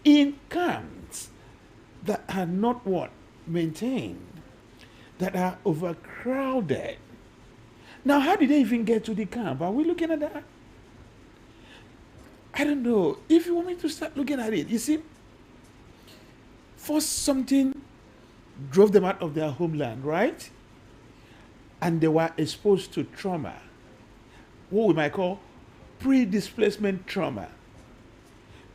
Speaker 2: In camps that are not maintained, that are overcrowded. Now, how did they even get to the camp? Are we looking at that? I don't know. If you want me to start looking at it, you see, first something drove them out of their homeland, right? And they were exposed to trauma, what we might call pre-displacement trauma,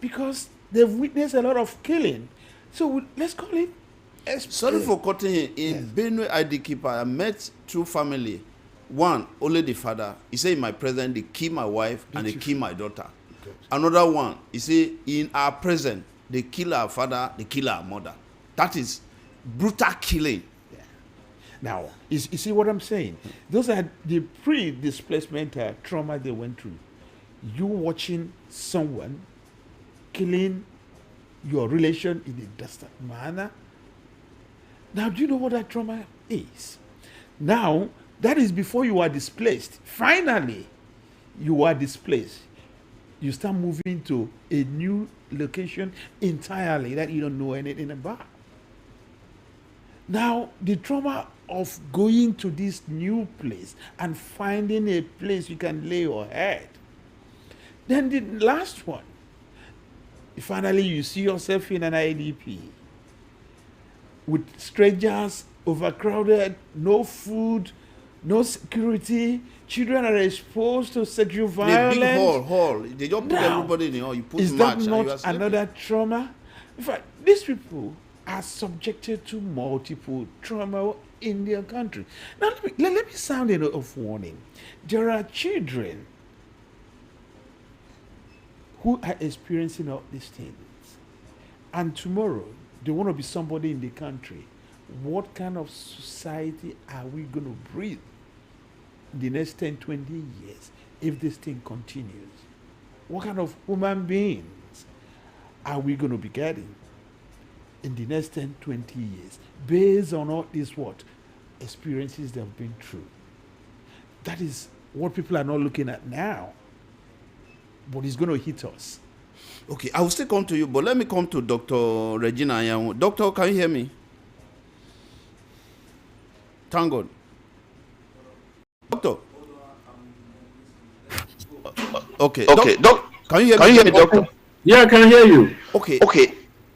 Speaker 2: because they've witnessed a lot of killing. So let's call it.
Speaker 1: Sorry for cutting in. Benue ID keeper, I met 2 family. One, only the father. He said, in my presence, they kill my wife and they kill my daughter. Good. Another one, he said, in our presence, they kill our father, they kill our mother. That is brutal killing.
Speaker 2: Yeah. Now, you see what I'm saying? Those are the pre-displacement trauma they went through. You watching someone killing your relation in a distant manner. Now, do you know what that trauma is? Now, that is before you are displaced. Finally, you are displaced. You start moving to a new location entirely that you don't know anything about. Now, the trauma of going to this new place and finding a place you can lay your head. Then the last one, finally you see yourself in an IDP with strangers overcrowded, no food, no security. Children are exposed to sexual violence.
Speaker 1: The big hall. They just put everybody in the hall. You put
Speaker 2: is
Speaker 1: match
Speaker 2: that
Speaker 1: and
Speaker 2: not another trauma? In fact, these people are subjected to multiple trauma in their country. Now, let me sound a note of warning. There are children who are experiencing all these things, and tomorrow they want to be somebody in the country. What kind of society are we going to breed in the next 10, 20 years if this thing continues? What kind of human beings are we going to be getting in the next 10, 20 years based on all these experiences they've been through? That is what people are not looking at now, but it's going to hit us.
Speaker 1: Okay, I will still come to you, but let me come to Dr. Regina Anyanwu. Doctor, can you hear me? Thank God. Doctor. Okay. Can you hear me, Doctor?
Speaker 3: Yeah, I can hear you.
Speaker 1: Okay.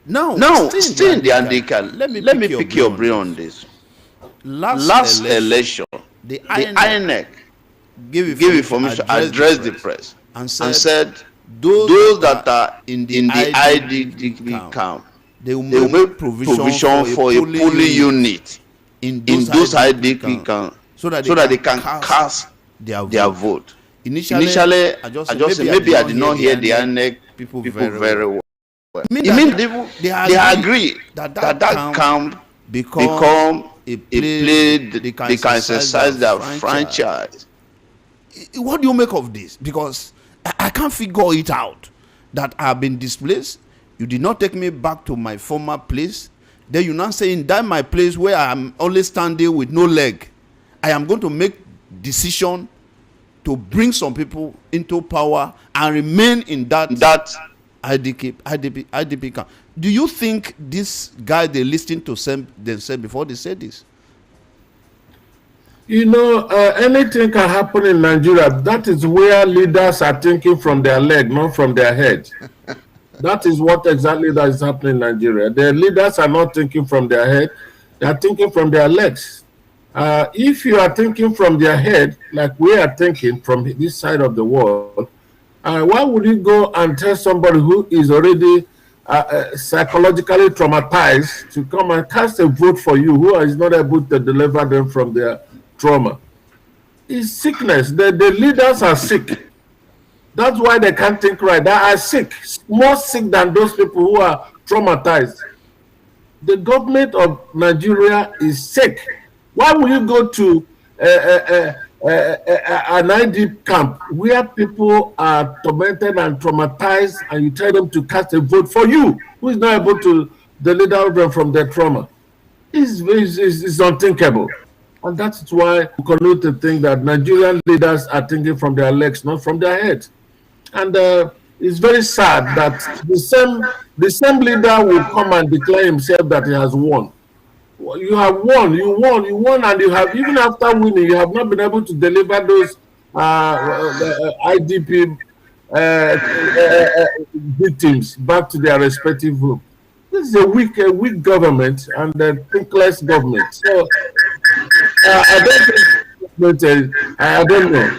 Speaker 1: Now, still in the Andikan, let me pick your brain on this. Last election, the INEC gave information, addressed the press, and said those that are in the IDP camp, they will make provision for a polling unit in those IDP camps so that they can cast their vote. Initially, I just said, maybe I did not hear the INEC people very well. It means they agree that camp become a place they can exercise their franchise. What do you make of this? Because I can't figure it out. That I have been displaced. You did not take me back to my former place. Then you now saying that my place where I am only standing with no leg, I am going to make decision to bring some people into power and remain in that IDP camp. Do you think this guy they listened to themselves before they said this?
Speaker 3: You know, anything can happen in Nigeria. That is where leaders are thinking from their leg, not from their head. That is what exactly that is happening in Nigeria. The leaders are not thinking from their head. They are thinking from their legs. If you are thinking from their head, like we are thinking from this side of the world, why would you go and tell somebody who is already psychologically traumatized to come and cast a vote for you, who is not able to deliver them from their trauma? It's sickness. The leaders are sick. That's why they can't think right. They are sick, more sick than those people who are traumatized. The government of Nigeria is sick. Why would you go to an ID camp where people are tormented and traumatized, and you tell them to cast a vote for you, who is not able to deliver them from their trauma? It's unthinkable. And that's why we continue to think that Nigerian leaders are thinking from their legs, not from their heads. And it's very sad that the same leader will come and declare himself that he has won. You have won, you won, and you have, even after winning, you have not been able to deliver those IDP victims back to their respective home. This is a weak government and a thinkless government. So I don't know.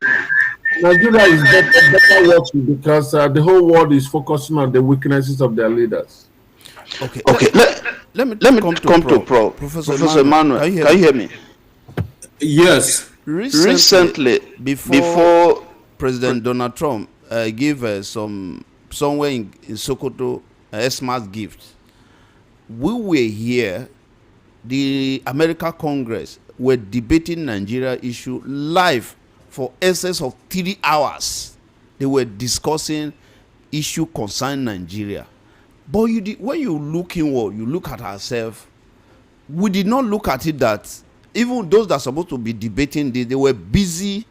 Speaker 3: Nigeria is better watching because the whole world is focusing on the weaknesses of their leaders.
Speaker 1: Okay. Let me come to Professor Emmanuel. Can you hear me?
Speaker 4: Yes.
Speaker 1: Recently, before President Donald Trump gave somewhere in Sokoto a smart gift, we were here. The American Congress were debating Nigeria issue live for excess of 3 hours. They were discussing issue concerning Nigeria. But when you look inward, you look at ourselves, we did not look at it that even those that are supposed to be debating this, they were busy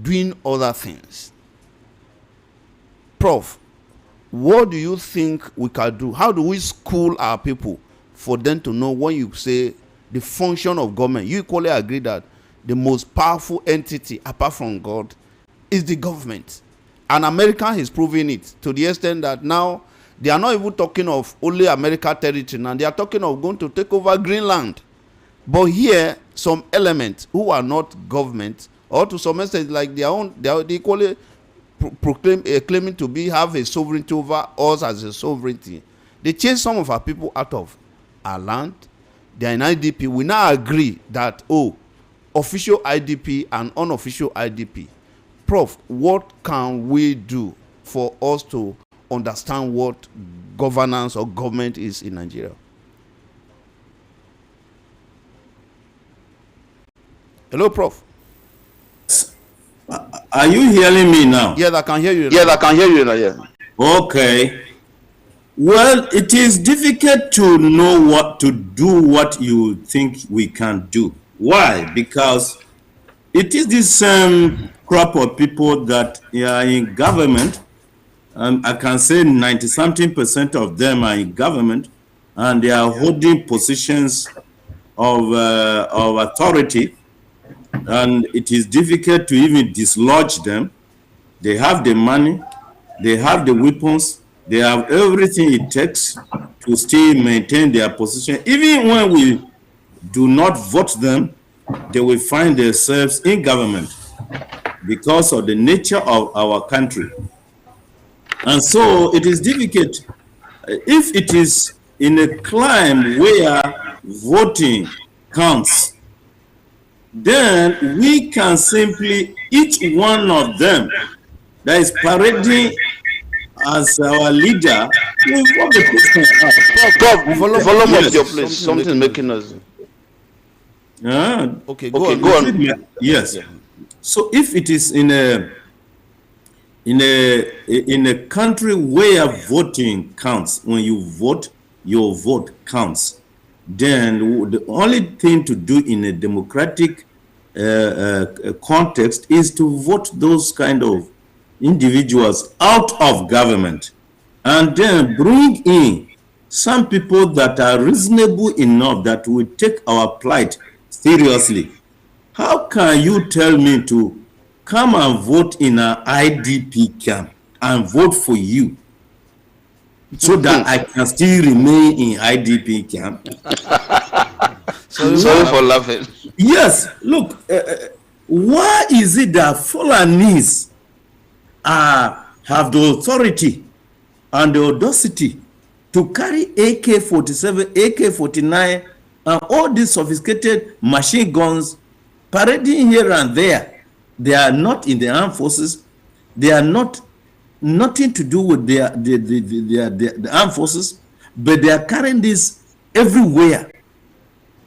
Speaker 1: doing other things. Prof, what do you think we can do? How do we school our people for them to know when you say the function of government? You equally agree that the most powerful entity apart from God is the government. And America is proving it to the extent that now they are not even talking of only America territory. Now they are talking of going to take over Greenland. But here, some elements who are not government, or to some extent like their own, they equally claiming to have a sovereignty over us as a sovereignty. They chase some of our people out of our land. They are in IDP. We now agree that, official IDP and unofficial IDP. Prof, what can we do for us to understand what governance or government is in Nigeria? Hello, Prof.
Speaker 4: Are you hearing me now?
Speaker 1: Yes, I can hear you.
Speaker 5: Yes, I can hear you now. Yeah.
Speaker 4: Okay. Well, it is difficult to know what to do, what you think we can do. Why? Because it is this same crop of people that are in government. I can say 90-something% of them are in government, and they are holding positions of authority. And it is difficult to even dislodge them. They have the money, they have the weapons, they have everything it takes to still maintain their position. Even when we do not vote them, they will find themselves in government because of the nature of our country. And so it is difficult. If it is in a climate where voting counts, then we can simply, each one of them that is parading as our leader, we vote the person out.
Speaker 5: Follow up your place. Something making us.
Speaker 1: Okay,
Speaker 5: go on.
Speaker 4: Yes. So if it is in a country where voting counts, when you vote, your vote counts, then the only thing to do in a democratic context is to vote those kind of individuals out of government and then bring in some people that are reasonable enough that will take our plight seriously. How can you tell me to come and vote in an IDP camp and vote for you so that I can still remain in IDP camp?
Speaker 5: Sorry for laughing.
Speaker 4: Yes, look, why is it that Fulanese have the authority and the audacity to carry AK-47, AK-49, and all these sophisticated machine guns parading here and there? They are not in the armed forces. They are nothing to do with the armed forces, but they are carrying this everywhere.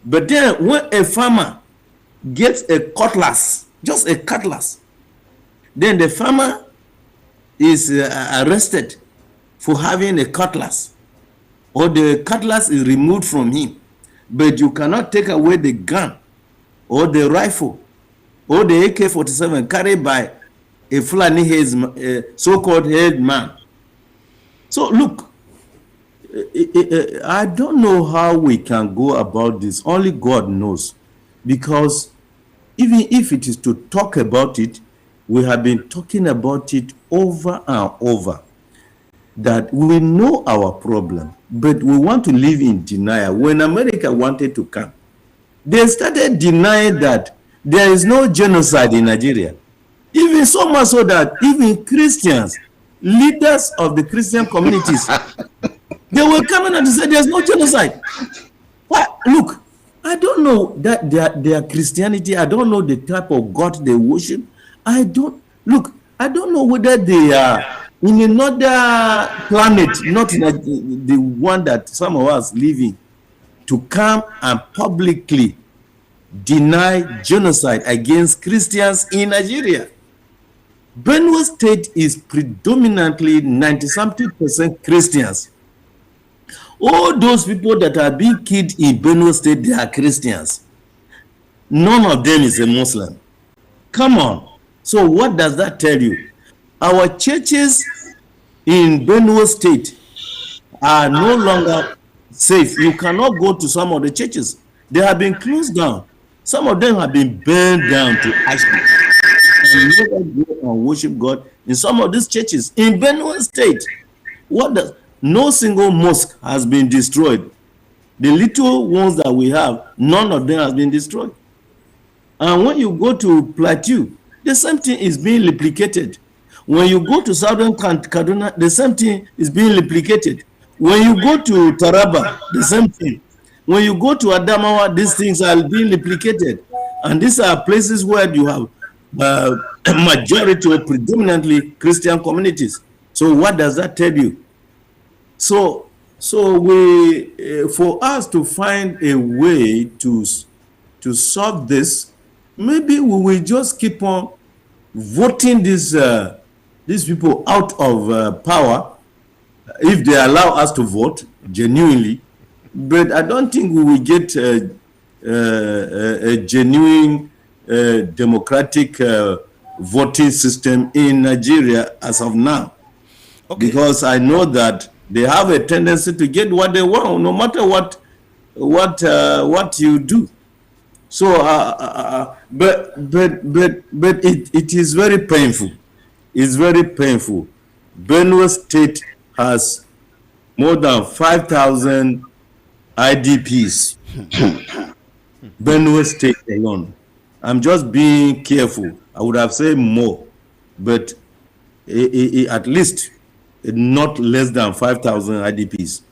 Speaker 4: But then when a farmer gets a cutlass, just a cutlass, then the farmer is arrested for having a cutlass, or the cutlass is removed from him. But you cannot take away the gun or the rifle or the AK-47 carried by a Fulani so-called head man. So look, I don't know how we can go about this. Only God knows. Because even if it is to talk about it, we have been talking about it over and over. That we know our problem, but we want to live in denial. When America wanted to come, they started denying that there is no genocide in Nigeria. Even so much so that even Christians, leaders of the Christian communities, they were coming and said there's no genocide. Well, look, I don't know that their Christianity. I don't know the type of God they worship. I don't know whether they are in another planet, not in the one that some of us live in, to come and publicly deny genocide against Christians in Nigeria. Benue State is predominantly 90-something% Christians. All those people that are being killed in Benue State, they are Christians. None of them is a Muslim. Come on. So what does that tell you? Our churches in Benue State are no longer safe. You cannot go to some of the churches. They have been closed down. Some of them have been burned down to ashes. And never go and worship God in some of these churches in Benue State. No single mosque has been destroyed. The little ones that we have, none of them has been destroyed. And when you go to Plateau, the same thing is being replicated. When you go to Southern Kaduna, the same thing is being replicated. When you go to Taraba, the same thing. When you go to Adamawa, these things are being replicated. And these are places where you have majority or predominantly Christian communities. So what does that tell you? So we, for us to find a way to solve this, maybe we will just keep on voting these people out of power if they allow us to vote genuinely. But I don't think we will get a genuine democratic voting system in Nigeria as of now. Okay. Because I know that they have a tendency to get what they want, no matter what you do. So, but it is very painful. It's very painful. Benue State has more than 5,000 IDPs. Benue State alone. I'm just being careful. I would have said more, but at least not less than 5,000 IDPs.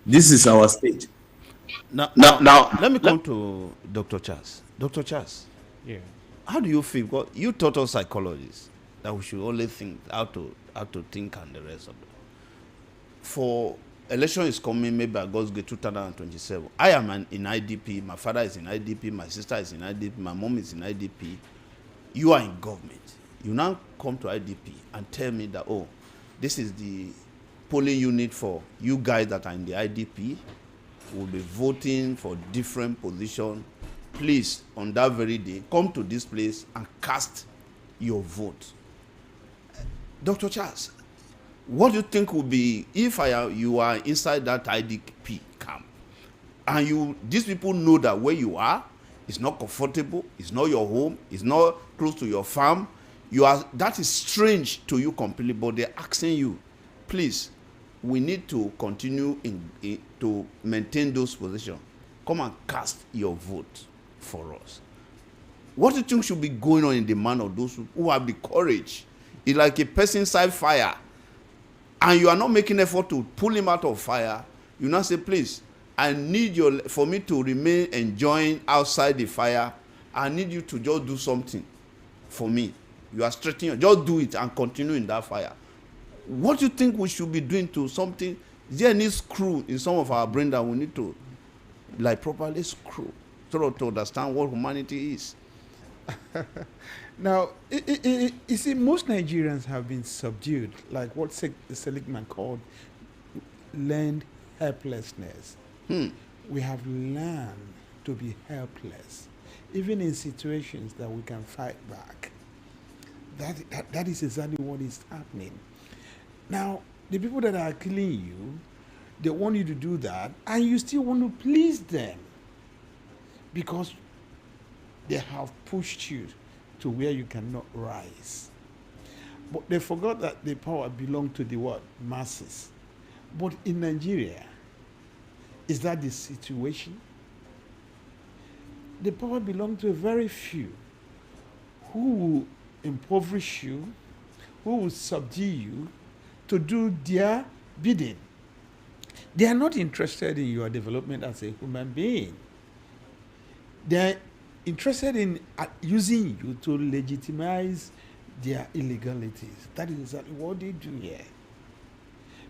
Speaker 4: This is our state.
Speaker 1: Now, let me come to Dr. Charles. Dr. Charles,
Speaker 2: yeah.
Speaker 1: How do you feel? Because you taught us psychologists that we should only think how to think and the rest of it. For election is coming, maybe August 2027. I am in IDP. My father is in IDP. My sister is in IDP. My mom is in IDP. You are in government. You now come to IDP and tell me that, oh, this is the polling unit for you guys that are in the IDP. Will be voting for different positions. Please, on that very day, come to this place and cast your vote. Dr. Charles, what do you think will be if you are inside that IDP camp and these people know that where you are is not comfortable, it's not your home, it's not close to your farm, that is strange to you completely, but they're asking you, please, we need to continue to maintain those positions. Come and cast your vote for us. What do you think should be going on in the mind of those who have the courage? It's like a person inside fire, and you are not making effort to pull him out of fire. You now say, please, I need for me to remain enjoying outside the fire. I need you to just do something for me. You are stretching, just do it and continue in that fire. What do you think we should be doing to something? Is there any screw in some of our brain that we need to properly screw sort of to understand what humanity is?
Speaker 2: Now, you see, most Nigerians have been subdued, like what Seligman called learned helplessness. We have learned to be helpless, even in situations that we can fight back. That is exactly what is happening. Now, the people that are killing you, they want you to do that, and you still want to please them because they have pushed you to where you cannot rise. But they forgot that the power belonged to the what? Masses. But in Nigeria, is that the situation? The power belongs to a very few who will impoverish you, who will subdue you to do their bidding. They are not interested in your development as a human being. They are interested in using you to legitimize their illegalities. That is exactly what they do here.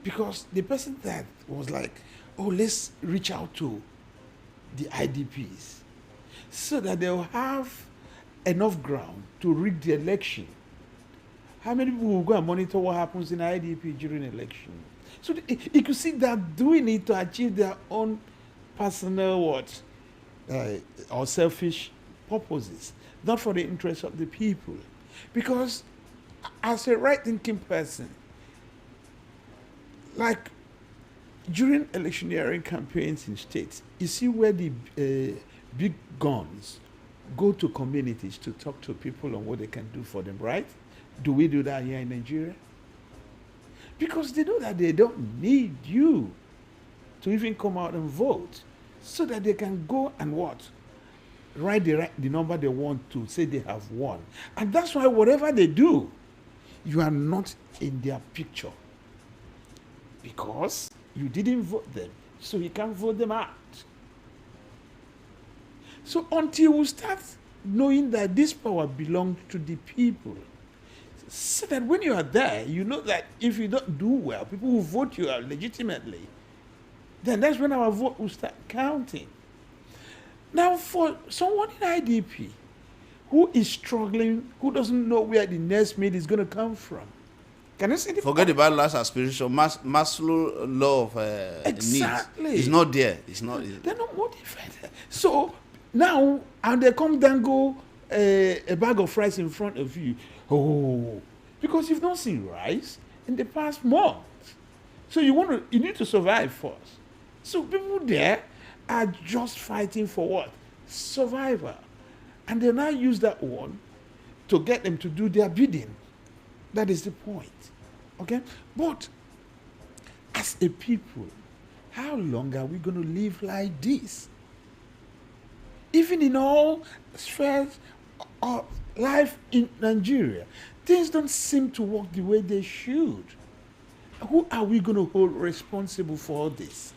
Speaker 2: Because the person that was like, oh, let's reach out to the IDPs so that they'll have enough ground to rig the election. How many people will go and monitor what happens in IDP during election? So you could see that doing it to achieve their own personal or selfish purposes, not for the interest of the people. Because as a right-thinking person, like during electioneering campaigns in states, you see where the big guns go to communities to talk to people on what they can do for them, right? Do we do that here in Nigeria? Because they know that they don't need you to even come out and vote. so that they can go and what? Write the number they want to say they have won. And that's why whatever they do, you are not in their picture. Because you didn't vote them, so you can't vote them out. So until we start knowing that this power belongs to the people, so that when you are there, you know that if you don't do well, people will vote you out legitimately. Then that's when our vote will start counting. Now, for someone in IDP who is struggling, who doesn't know where the next meal is going to come from, can you see the
Speaker 1: forget about last aspiration, Maslow's law of
Speaker 2: exactly.
Speaker 1: needs. It's not there. It's not.
Speaker 2: They're not motivated. So now, and they come down, go a bag of rice in front of you. Oh, because you've not seen rice in the past month. So you need to survive first. So people there are just fighting for what? Survival. And they now use that one to get them to do their bidding. That is the point. Okay? But as a people, how long are we going to live like this? Even in all spheres of life in Nigeria, things don't seem to work the way they should. Who are we going to hold responsible for all this?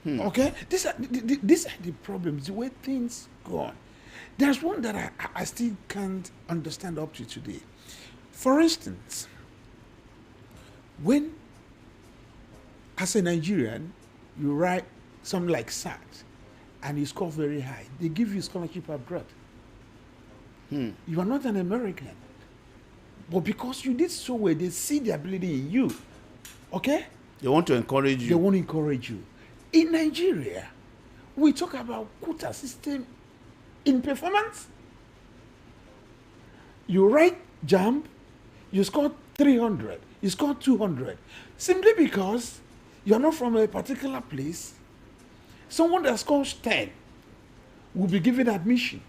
Speaker 2: Okay? These are the problems, the way things go on. There's one that I still can't understand up to today. For instance, when, as a Nigerian, you write something like SAT and you score very high, they give you scholarship abroad. You are not an American. But because you did so well, they see the ability in you. Okay?
Speaker 1: They want to encourage you.
Speaker 2: They want to encourage you. In Nigeria, we talk about quota system in performance. You write JAMB, you score 300, you score 200. Simply because you are not from a particular place, someone that scores 10 will be given admission.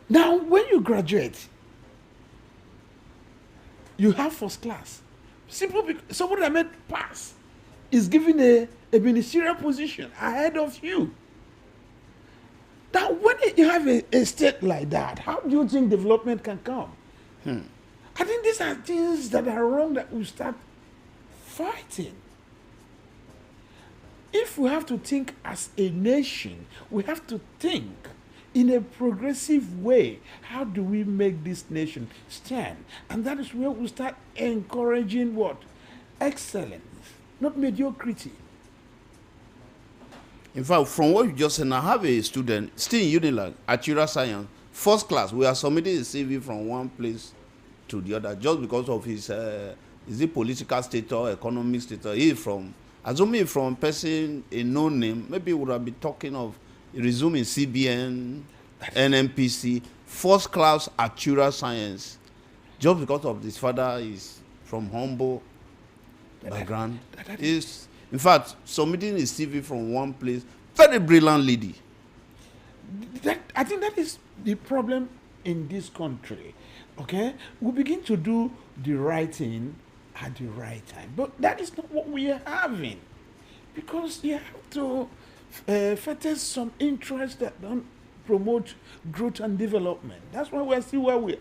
Speaker 2: Now, when you graduate, you have first class. Simply because someone that made pass is given a ministerial position ahead of you. Now, when you have a state like that, how do you think development can come? I think these are things that are wrong that we start fighting. If we have to think as a nation, we have to think in a progressive way. How do we make this nation stand? And that is where we start encouraging what? Excellence, not mediocrity.
Speaker 1: In fact, from what you just said, I have a student still in Unilag, Actuarial Science, first class. We are submitting his CV from one place to the other just because of his is it political status or economic status. He is from, assuming from person a no name, maybe we would have been talking of resuming CBN, NMPC, first class Actuarial Science, just because of his father is from humble background. Is in fact submitting his CV from one place. Very brilliant lady.
Speaker 2: I think that is the problem in this country. Okay, we begin to do the right thing at the right time, but that is not what we are having, because you have to fetter some interests that don't promote growth and development. That's why we're still where we are.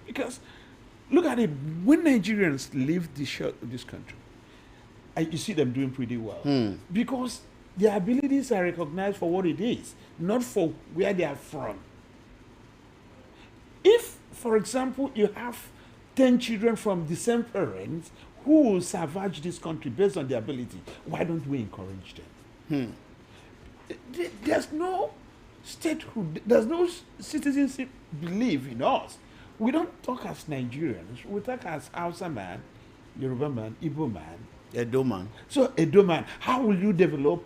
Speaker 2: Because look at it, when Nigerians leave this country, you see them doing pretty well. Because their abilities are recognized for what it is, not for where they are from. If, for example, you have 10 children from the same parents who will salvage this country based on their ability, why don't we encourage them? There's no statehood, there's no citizenship belief in us. We don't talk as Nigerians, we talk as Hausa man, Yoruba man, Igbo man,
Speaker 1: Edo man.
Speaker 2: So Edo man, how will you develop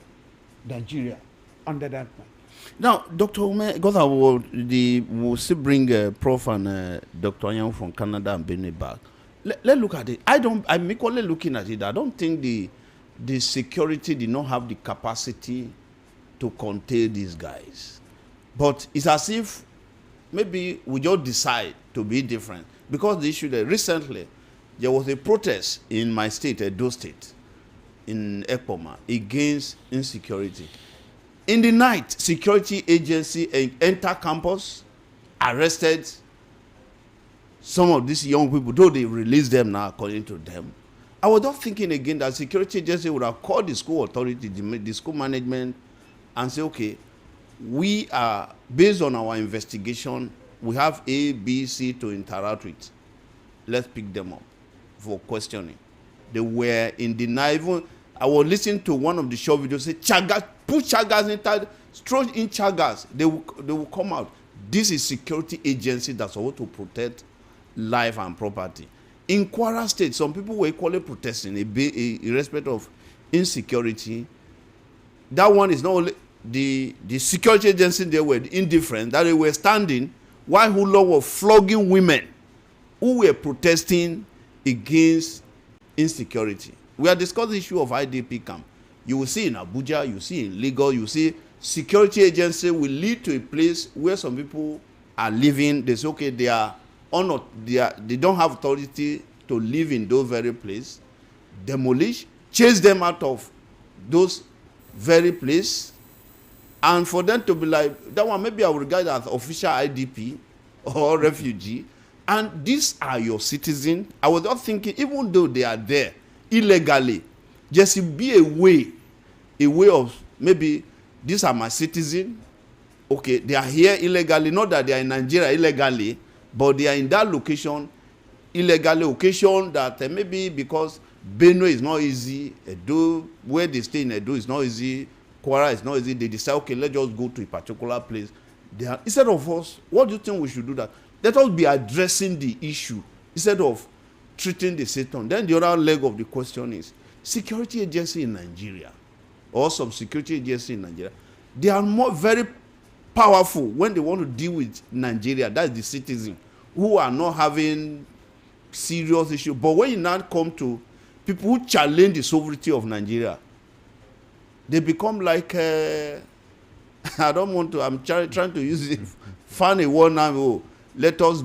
Speaker 2: Nigeria under that man?
Speaker 1: Now, Dr. Ume, because we'll still bring Prof and Dr. Anyang from Canada and bring it back. Let's look at it. I'm equally looking at it. I don't think the security did not have the capacity to contain these guys. But it's as if maybe we just decide to be different. Because the issue that recently, there was a protest in my state, Edo State, in Ekpoma against insecurity. In the night, security agency enter campus, arrested some of these young people, though they released them now according to them. I was not thinking again that security agency would have called the school authority, the school management, and say, okay, we are, based on our investigation, we have A, B, C to interact with. Let's pick them up for questioning. They were in denial. I was listening to one of the short videos say, Chagas, put Chagas inside, throw in Chagas. They will come out. This is security agency that's supposed to protect life and property. In Kwara State, some people were equally protesting in respect of insecurity. That one is not only the security agency, they were indifferent, that they were standing while Hula were flogging women who were protesting against insecurity. We are discussing the issue of IDP camp. You will see in Abuja, you see in Lagos, you see security agency will lead to a place where some people are living. They say, okay, they don't have authority to live in those very places. Demolish, chase them out of those very places, and for them to be like, that one maybe I would regard as official IDP or refugee, and these are your citizens. I was not thinking, even though they are there illegally, just be a way of maybe these are my citizens. Okay, they are here illegally, not that they are in Nigeria illegally, but they are in that location illegally. Occasion that maybe because Benue is not easy, Edo, where they stay in Edo is not easy, Kwara is not easy, they decide, okay, let's just go to a particular place. Instead of us, what do you think we should do that? Let us be addressing the issue instead of treating the Satan. Then the other leg of the question is, security agency in Nigeria, or some security agency in Nigeria, they are very powerful when they want to deal with Nigeria, that's the citizen, who are not having serious issue. But when you now come to people who challenge the sovereignty of Nigeria, they become like I don't want to, I'm trying to use it, find a word now, oh, let us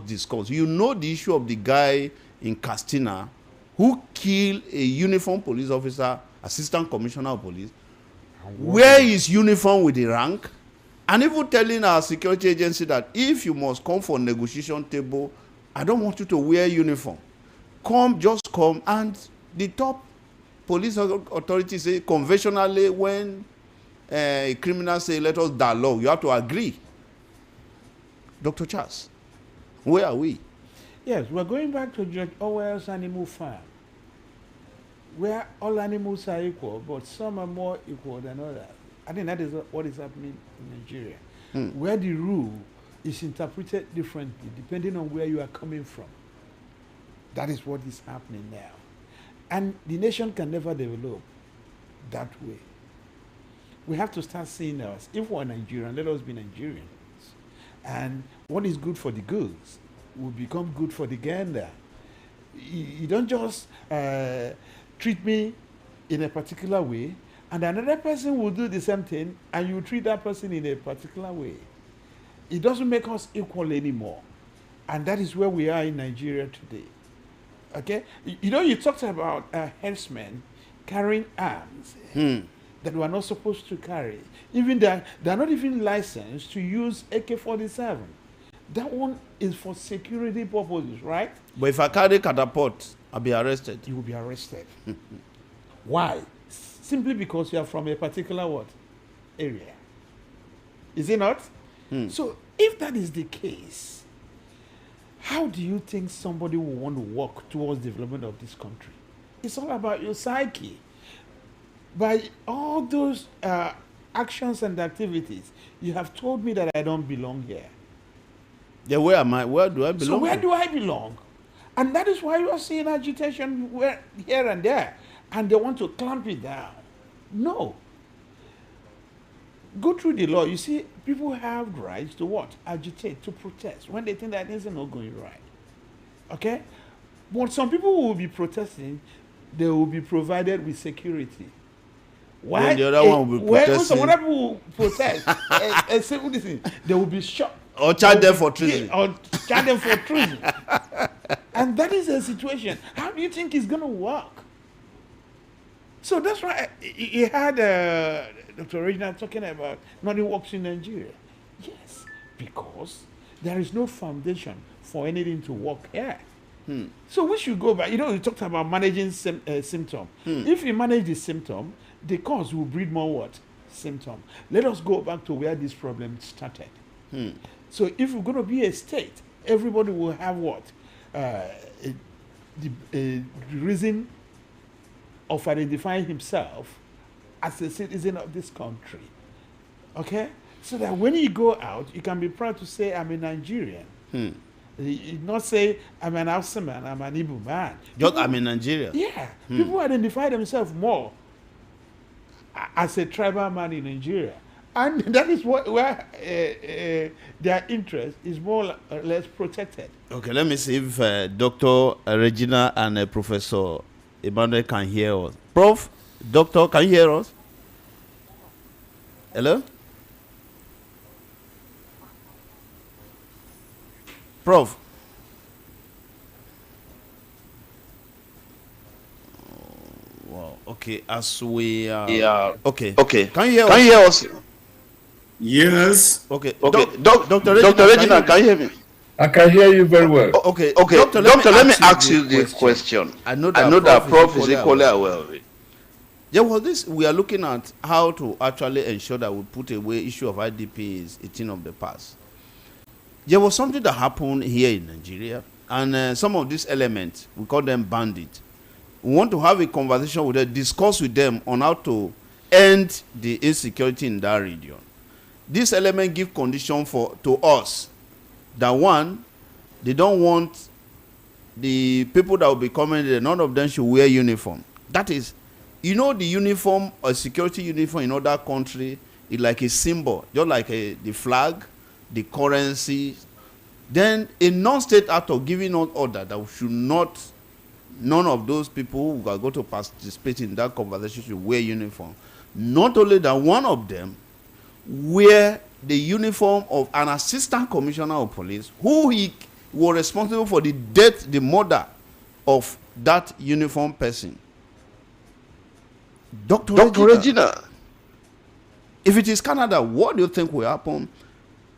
Speaker 1: discuss. You know the issue of the guy in Castina who killed a uniformed police officer, assistant commissioner of police, wear his uniform with the rank, and even telling our security agency that if you must come for negotiation table, I don't want you to wear uniform. Just come. And the top police authority say conventionally when a criminal say let us dialogue, you have to agree. Dr. Charles, where are we?
Speaker 2: Yes, we're going back to George Orwell's Animal Farm, where all animals are equal, but some are more equal than others. I think that is what is happening in Nigeria, where the rule is interpreted differently depending on where you are coming from. That is what is happening now. And the nation can never develop that way. We have to start seeing us. If we're Nigerian, let us be Nigerians. And what is good for the goose will become good for the gander. You don't just treat me in a particular way, and another person will do the same thing, and you treat that person in a particular way. It doesn't make us equal anymore. And that is where we are in Nigeria today. Okay? You know, you talked about herdsmen carrying arms that we are not supposed to carry. Even they're not even licensed to use AK-47. That one is for security purposes, right?
Speaker 1: But if I carry catapult, I'll be arrested.
Speaker 2: You will be arrested. Why? Simply because you are from a particular what? Area. Is it not? So if that is the case, how do you think somebody will want to work towards development of this country? It's all about your psyche. By all those actions and activities, you have told me that I don't belong here.
Speaker 1: Yeah, where am I? Where do I belong?
Speaker 2: So where do I belong? And that is why you are seeing agitation here and there. And they want to clamp it down. No. Go through the law. You see, people have rights to what? Agitate, to protest, when they think that things are not going right. Okay? But some people will be protesting, they will be provided with security. Why?
Speaker 1: When the other one will be protesting.
Speaker 2: Some other people will protest, and say this, they will be shot.
Speaker 1: Or charge them for treason.
Speaker 2: Or charge them for treason. And that is a situation. How do you think it's going to work? So that's why he had Dr. Reginald talking about nothing works in Nigeria. Yes, because there is no foundation for anything to work here. So we should go back. You talked about managing symptom. If you manage the symptom, the cause will breed more what? Symptom. Let us go back to where this problem started. So if we're going to be a state, everybody will have what? The reason of identifying himself as a citizen of this country. Okay? So that when you go out, you can be proud to say, I'm a Nigerian. You not say, I'm an Hausa man, I'm an Igbo man.
Speaker 1: Just, I'm in Nigeria.
Speaker 2: Yeah. People identify themselves more as a tribal man in Nigeria. And that is where their interest is more or less protected.
Speaker 1: Okay, let me see if Dr. Regina and Professor Emmanuel can hear us. Prof, Doctor, can you hear us? Hello? Prof. Wow, okay, as we okay. Can you hear us?
Speaker 4: Yes.
Speaker 1: Okay.
Speaker 5: Dr. Regina, can you hear me?
Speaker 3: I can hear you very well.
Speaker 5: Okay. Doctor, let me ask you this question. I know that Prof is equally aware of it.
Speaker 1: Yeah, well, we are looking at how to actually ensure that we put away issue of IDP is a thing of the past. There was something that happened here in Nigeria, and some of these elements, we call them bandits. We want to have a conversation with them, discuss with them on how to end the insecurity in that region. This element give condition to us that one, they don't want the people that will be coming there, none of them should wear uniform. That is, the uniform or security uniform in other country is like a symbol, just like the flag, the currency. Then a non-state actor giving out order that we should not, none of those people who are going to participate in that conversation should wear uniform. Not only that, one of them wear the uniform of an assistant commissioner of police who he was responsible for the death, the murder of that uniform person. Dr. Regina. If it is Canada, what do you think will happen?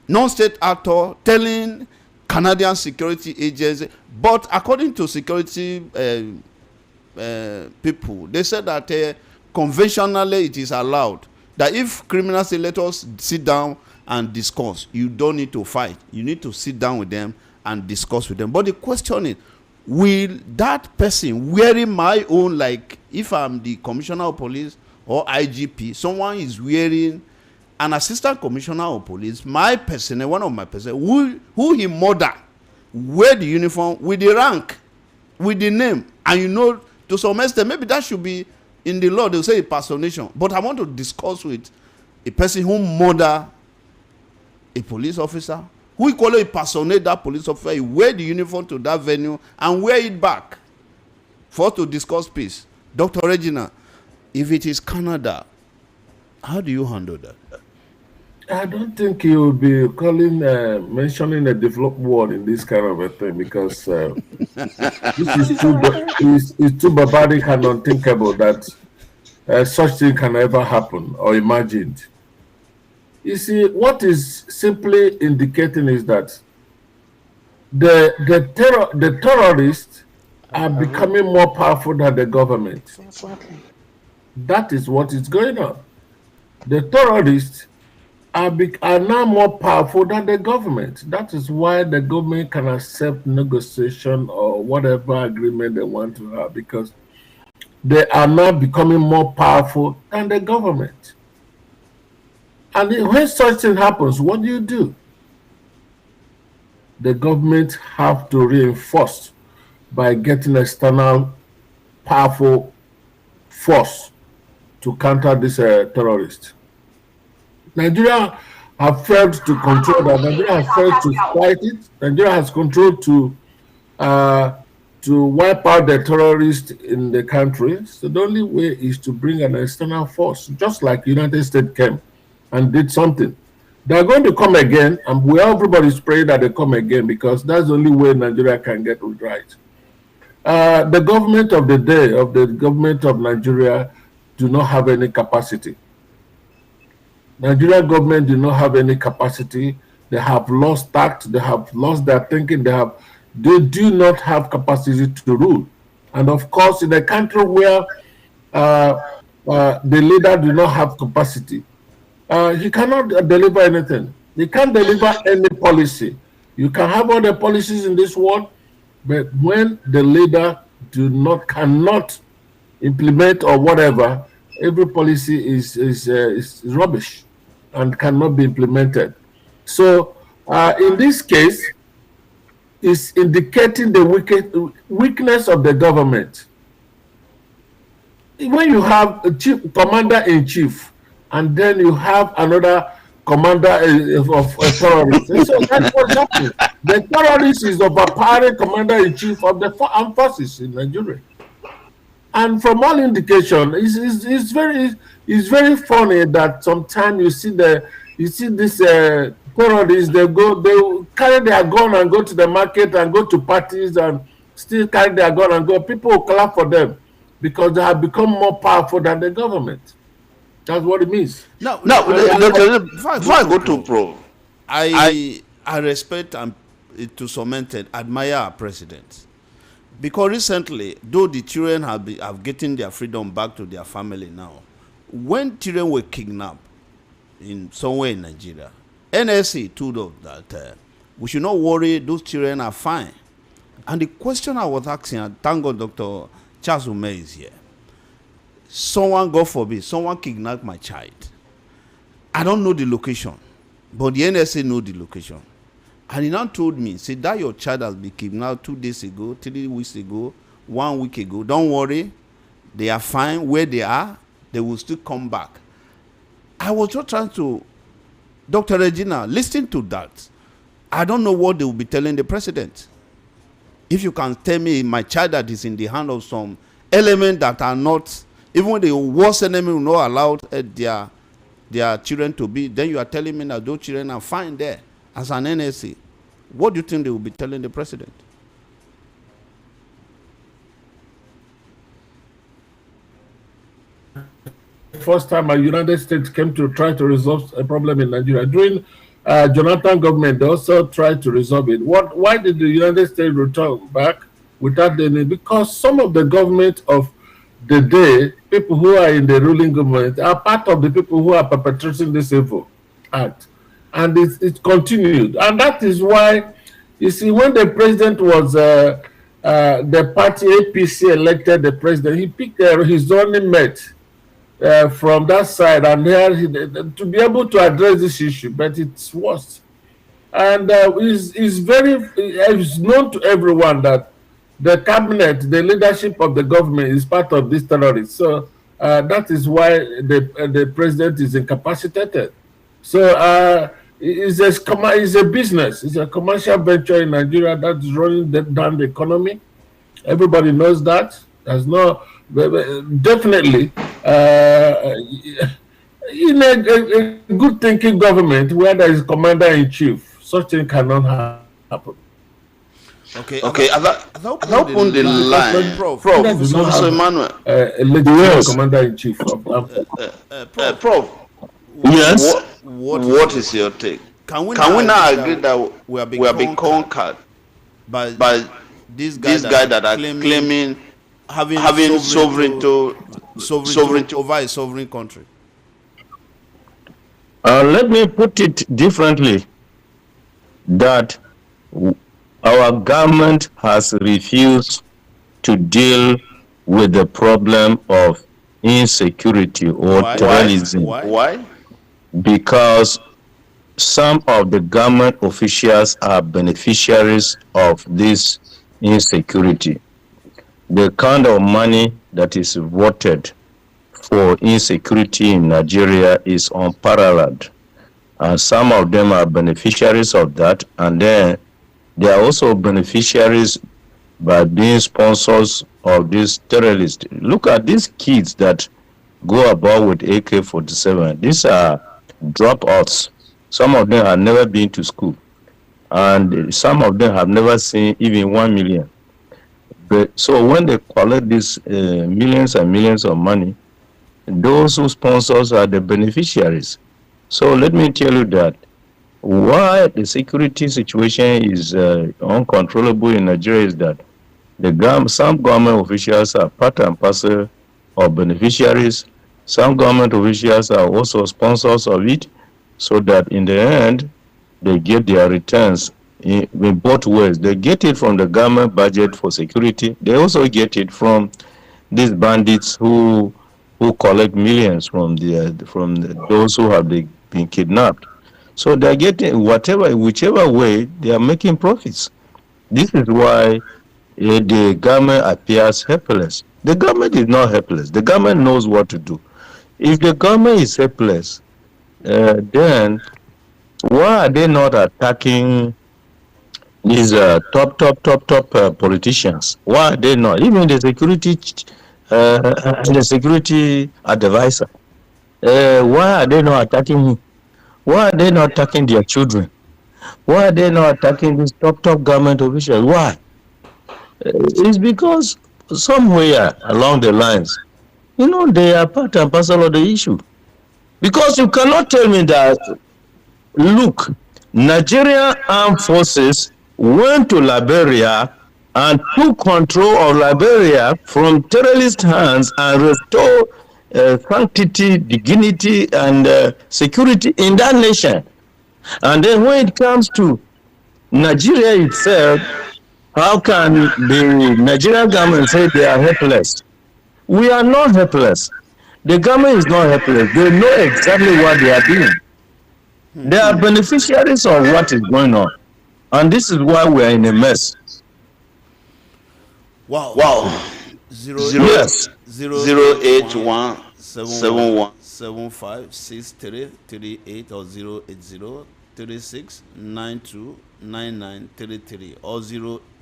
Speaker 1: Non-state actor telling Canadian security agency, but according to security people, they said that conventionally it is allowed that if criminals say, let us sit down and discuss, you don't need to fight. You need to sit down with them and discuss with them. But the question is, will that person wearing my own, like if I'm the commissioner of police or IGP, someone is wearing an assistant commissioner of police, my person, one of my person, who he murder, wear the uniform with the rank, with the name, and to some extent, maybe that should be in the law, they'll say impersonation. But I want to discuss with a person who murder a police officer, who equally impersonate that police officer, he wear the uniform to that venue and wear it back for us to discuss peace. Dr. Regina, if it is Canada, how do you handle that?
Speaker 3: I don't think you would be mentioning a developed world in this kind of a thing, because this is too barbaric and unthinkable that such thing can ever happen or imagined. You see, what is simply indicating is that the terrorists are becoming more powerful than the government. That is what is going on. The terrorists are now more powerful than the government. That is why the government can accept negotiation or whatever agreement they want to have, because they are now becoming more powerful than the government. And when such thing happens, what do? The government have to reinforce by getting external powerful force to counter this terrorist. Nigeria have failed to control that. Nigeria has failed to fight it. Nigeria has controlled to wipe out the terrorists in the country. So the only way is to bring an external force, just like United States came and did something. They're going to come again, and everybody's praying that they come again, because that's the only way Nigeria can get it right. The government of the day, of the government of Nigeria, do not have any capacity. Nigerian government do not have any capacity. They have lost tact. They have lost their thinking. They do not have capacity to rule. And of course, in a country where the leader do not have capacity, he cannot deliver anything. He can't deliver any policy. You can have all the policies in this world, but when the leader cannot implement or whatever, every policy is rubbish and cannot be implemented. So in this case, it's indicating the weakness of the government. When you have a commander-in-chief, and then you have another commander of a terrorist, so that's what's happening. The terrorist is overpowering commander-in-chief of the armed forces in Nigeria. And from all indication, it's very funny that sometimes you see these terrorists, they carry their gun and go to the market and go to parties and still carry their gun and go. People will clap for them because they have become more powerful than the government. That's what it means.
Speaker 5: Before I go to Prof,
Speaker 1: I respect and to some extent admire our president. Because recently, though the children have getting their freedom back to their family now, when children were kidnapped somewhere in Nigeria, NSA told us that we should not worry, those children are fine. And the question I was asking, and thank God Dr. Charles Ume is here. Someone, God forbid, someone kidnapped my child. I don't know the location, but the NSA know the location. And he now told me, say that your child has been kidnapped 2 days ago, 3 weeks ago, 1 week ago. Don't worry, they are fine where they are. They will still come back. I was just trying to, Dr. Regina, listen to that. I don't know what they will be telling the president. If you can tell me my child that is in the hand of some element that are not, even the worst enemy will not allow their children to be, then you are telling me that those children are fine there. As an NSA, what do you think they will be telling the president?
Speaker 3: First time the United States came to try to resolve a problem in Nigeria. During Jonathan government, they also tried to resolve it. Why did the United States return back without any? Because some of the government of the day, people who are in the ruling government, are part of the people who are perpetrating this evil act. And it continued. And that is why, you see, when the president was, the party APC elected the president, he picked his running mate from that side, and to be able to address this issue, but it's worse. And it's known to everyone that the cabinet, the leadership of the government is part of this terrorist. So that is why the president is incapacitated. So it's a business. It's a commercial venture in Nigeria that's running down the economy. Everybody knows that. There's no definitely in a good thinking government where there is commander-in-chief, such thing cannot happen.
Speaker 1: Okay.
Speaker 5: I've opened the line. Prof. Emmanuel.
Speaker 3: Legitimate commander-in-chief.
Speaker 5: Prof.
Speaker 4: Yes.
Speaker 5: What is your take? Can we now agree that we have been conquered by these guys that are claiming having sovereignty
Speaker 1: over a sovereign country?
Speaker 4: Let me put it differently, that our government has refused to deal with the problem of insecurity or terrorism.
Speaker 5: Why?
Speaker 4: Because some of the government officials are beneficiaries of this insecurity. The kind of money that is voted for insecurity in Nigeria is unparalleled. And some of them are beneficiaries of that, and then they are also beneficiaries by being sponsors of these terrorists. Look at these kids that go about with AK-47. These are dropouts. Some of them have never been to school, and some of them have never seen even 1 million. But so when they collect these millions and millions of money, those who sponsors are the beneficiaries. So let me tell you that why the security situation is uncontrollable in Nigeria is that some government officials are part and parcel of beneficiaries. Some government officials are also sponsors of it, so that in the end, they get their returns in both ways. They get it from the government budget for security. They also get it from these bandits who collect millions from those who have been kidnapped. So they're getting whichever way, they are making profits. This is why the government appears helpless. The government is not helpless. The government knows what to do. If the government is helpless, then why are they not attacking these top politicians? Why are they not? Even the security advisor. Why are they not attacking him? Why are they not attacking their children? Why are they not attacking these top government officials? Why? It's because somewhere along the lines, they are part and parcel of the issue. Because you cannot tell me that, look, Nigerian armed forces went to Liberia and took control of Liberia from terrorist hands and restore sanctity, dignity, and security in that nation. And then when it comes to Nigeria itself, how can the Nigerian government say they are helpless? We are not helpless. The government is not helpless. They know exactly what they are doing. They are beneficiaries of what is going on. And this is why we are in a mess.
Speaker 5: Wow.
Speaker 1: Yes.
Speaker 5: 081 71
Speaker 1: 75 63 38 or 080 36 92 99 33 or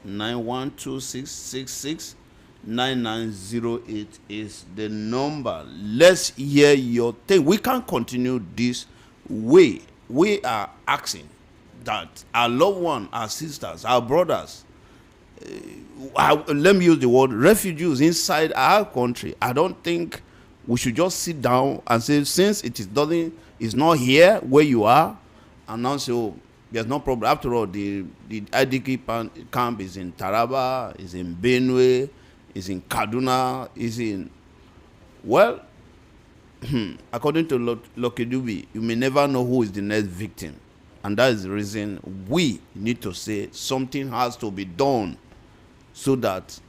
Speaker 1: 091 26 66 9908 is the number. Let's hear your thing. We can't continue this way. We are asking that our loved ones, our sisters, our brothers, let me use the word refugees inside our country. I don't think we should just sit down and say, since it's not here where you are, and now say, oh, there's no problem. After all, the IDP camp is in Taraba, is in Benue, is in Kaduna, is in, well, according to Lokedubi, you may never know who is the next victim. And that is the reason we need to say something has to be done so that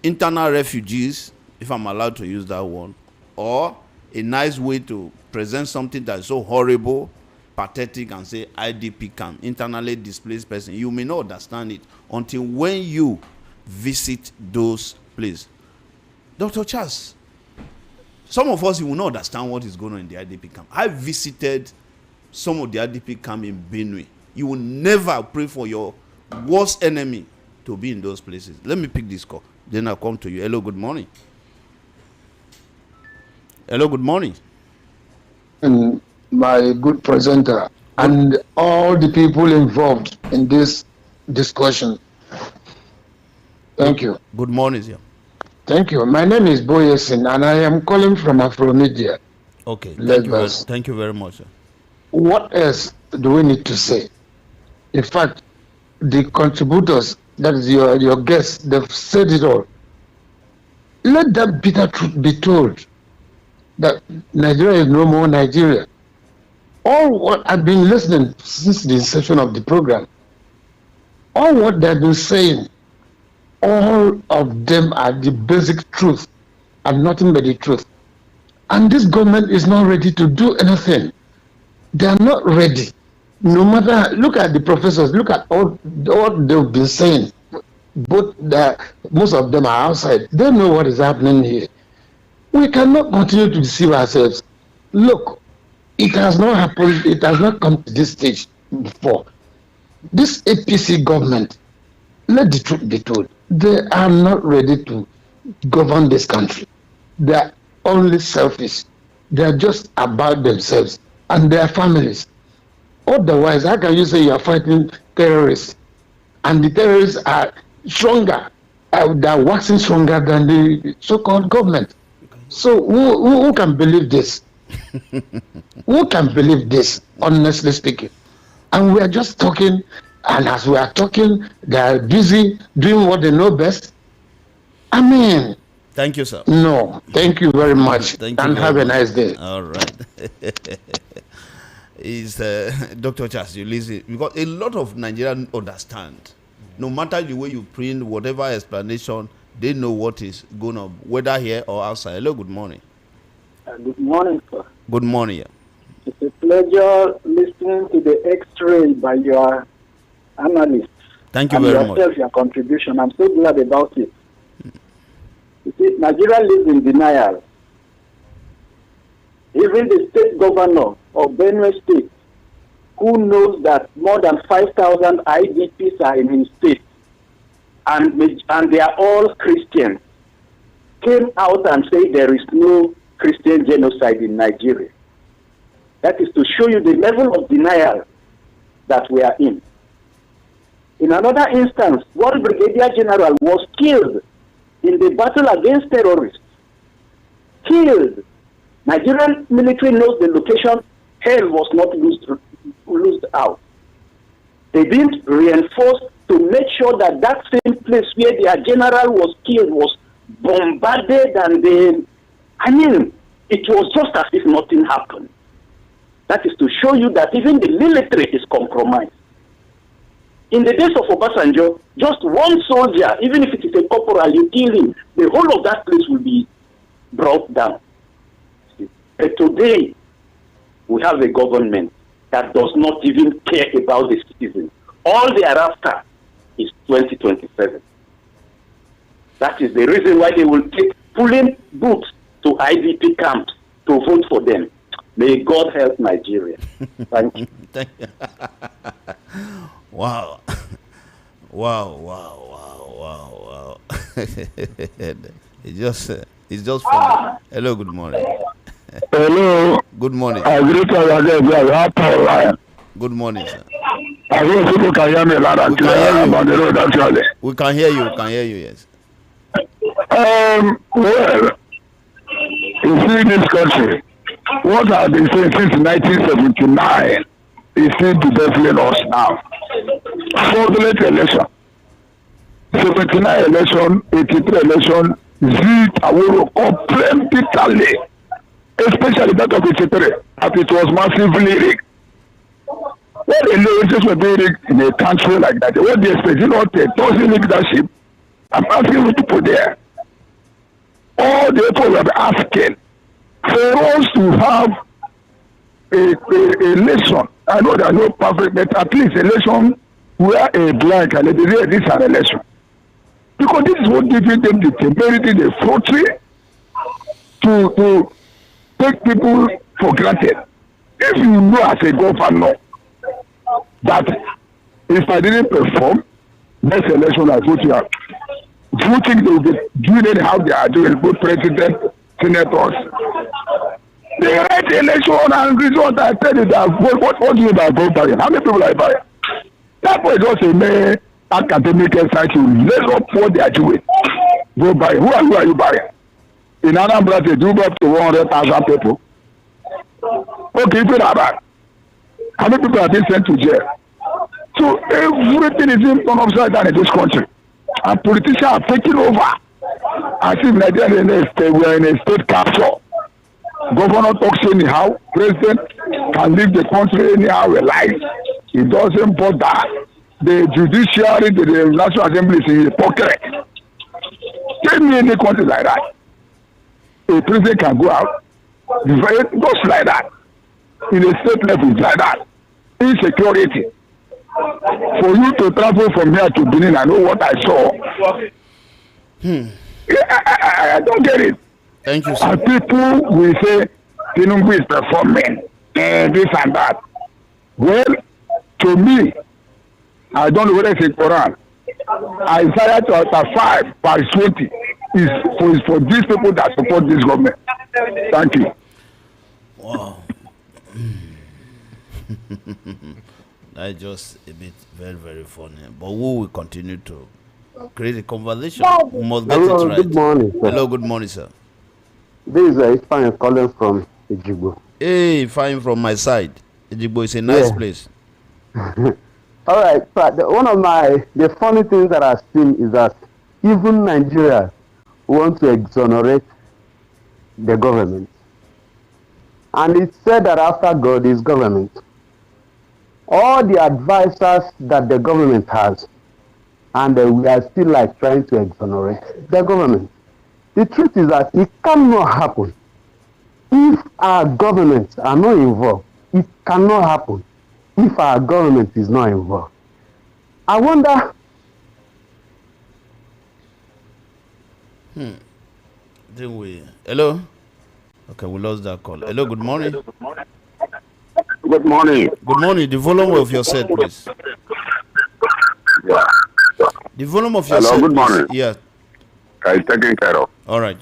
Speaker 1: internal refugees, if I'm allowed to use that one, or a nice way to present something that is so horrible, pathetic, and say IDP camp, internally displaced person, you may not understand it until when you visit those places. Dr. Charles, some of us, you will not understand what is going on in the IDP camp. I visited some of the IDP camp in Benue. You will never pray for your worst enemy to be in those places. Let me pick this call. Then I'll come to you. Hello, good morning. Hello, good morning.
Speaker 6: And my good presenter and all the people involved in this discussion. Thank you.
Speaker 1: Good morning, sir.
Speaker 6: Thank you. My name is Boyesin, and I am calling from Afromedia.
Speaker 1: Okay.
Speaker 6: Lagos.
Speaker 1: Thank you very much, sir.
Speaker 6: What else do we need to say? In fact, the contributors, that is your guests, they've said it all. Let that bitter truth be told that Nigeria is no more Nigeria. All what I've been listening since the inception of the program, all what they've been saying, all of them are the basic truth and nothing but the truth. And this government is not ready to do anything. They are not ready. No matter, look at the professors, look at all they've been saying. Most of them are outside. They know what is happening here. We cannot continue to deceive ourselves. Look, it has not happened, it has not come to this stage before. This APC government, let the truth be told, they are not ready to govern this country. They are only selfish. They are just about themselves and their families. Otherwise, how can you say you are fighting terrorists and the terrorists are stronger, they are waxing stronger than the so-called government? So who can believe this? Who can believe this, honestly speaking? And we are just talking, and as we are talking, they are busy doing what they know best. I mean,
Speaker 1: thank you, sir.
Speaker 6: No, thank you very much.
Speaker 1: Thank you
Speaker 6: and have
Speaker 1: much.
Speaker 6: a nice day.
Speaker 1: All right. Is Dr. Charles, you listen, because a lot of Nigerians understand. No matter the way you print, whatever explanation, they know what is going on, whether here or outside. Hello, good morning.
Speaker 7: Good morning, sir.
Speaker 1: Good morning. Yeah.
Speaker 7: It's a pleasure listening to the X-ray by your analysts.
Speaker 1: Thank you very much.
Speaker 7: Your contribution. I'm so glad about it. You see, Nigeria lives in denial. Even the state governor of Benue State, who knows that more than 5,000 IDPs are in his state, and they are all Christians, came out and said there is no Christian genocide in Nigeria. That is to show you the level of denial that we are in. In another instance, one brigadier general was killed in the battle against terrorists. Killed. Nigerian military knows the location. Hell was not loosed out. They didn't reinforce to make sure that that same place where their general was killed was bombarded, and it was just as if nothing happened. That is to show you that even the military is compromised. In the days of Obasanjo, just one soldier, even if it is a corporal, you kill him, the whole of that place will be brought down. But today, we have a government that does not even care about the citizens. All they are after is 2027. That is the reason why they will take pulling boots to IDP camps to vote for them. May God help Nigeria. Thank you.
Speaker 1: Thank you. Wow. It's just funny. Hello, good morning.
Speaker 8: Hello.
Speaker 1: Good morning. Good morning, sir.
Speaker 8: I hope people can hear me loud and clear on the road, actually.
Speaker 1: We can hear you. Yes.
Speaker 8: Well, you see this country, what I've been saying since 1979 is still bedeviling us now. Fraudulent election, 79 election, 83 election, Aworo complained bitterly, especially that of 83, that it was massively rigged. What the elections were being rigged in a country like that? What they expect, a dozen leadership. I'm asking you people there. All the people were asking for us to have a election. I know there are no perfect, but at least election where a blank and this is an election. Because this is what giving them the temerity, the fortitude to take people for granted. If you know as a governor that if I didn't perform, next election I vote you out. Do you think they will be doing how they are doing, both president, senators? They write the election and result. I tell you that what do you mean by vote buying? How many people are buying? That was just a mere academic exercise to let up what they are doing. Vote buying. Who are you buying? In Anambra, they do up to 100,000 people. Okay, if it's bad. How many people have been sent to jail? So everything is in turn upside down in this country. And politicians are taking over. As if Nigeria were in a state capsule. Governor talks anyhow. President can leave the country anyhow he likes. He doesn't bother. The judiciary, the National Assembly is in his pocket. Tell me any country like that. A president can go out. Just like that. In a state level, like that. Insecurity. For you to travel from here to Benin, I know what I saw. I don't get it.
Speaker 1: Thank you, sir.
Speaker 8: And people will say, Tinubu is performing, this and that. Well, to me, I don't know whether it's in Quran. Isaiah chapter 5, verse 20 is for these people that support this government. Thank you.
Speaker 1: Wow. That's just a bit very, very funny. But we will continue to create a conversation. We must get it right.
Speaker 9: Good morning, sir.
Speaker 1: Hello, good morning, sir.
Speaker 9: This is fine calling from Ejigbo.
Speaker 1: Hey, fine from my side. Ejigbo is a nice place.
Speaker 9: All right, but one of the funny things that I've seen is that even Nigeria want to exonerate the government. And it's said that after God is government. All the advisors that the government has, and we are still like trying to exonerate the government. The truth is that it cannot happen. If our governments are not involved, it cannot happen if our government is not involved. I wonder.
Speaker 1: Hello? Okay, we lost that call. Hello, good morning.
Speaker 8: Good morning.
Speaker 1: Good morning. The volume of your set, please.
Speaker 8: Yeah.
Speaker 1: The volume of your set.
Speaker 8: Hello, good morning.
Speaker 1: Yeah.
Speaker 8: Okay, taken care of.
Speaker 1: All right.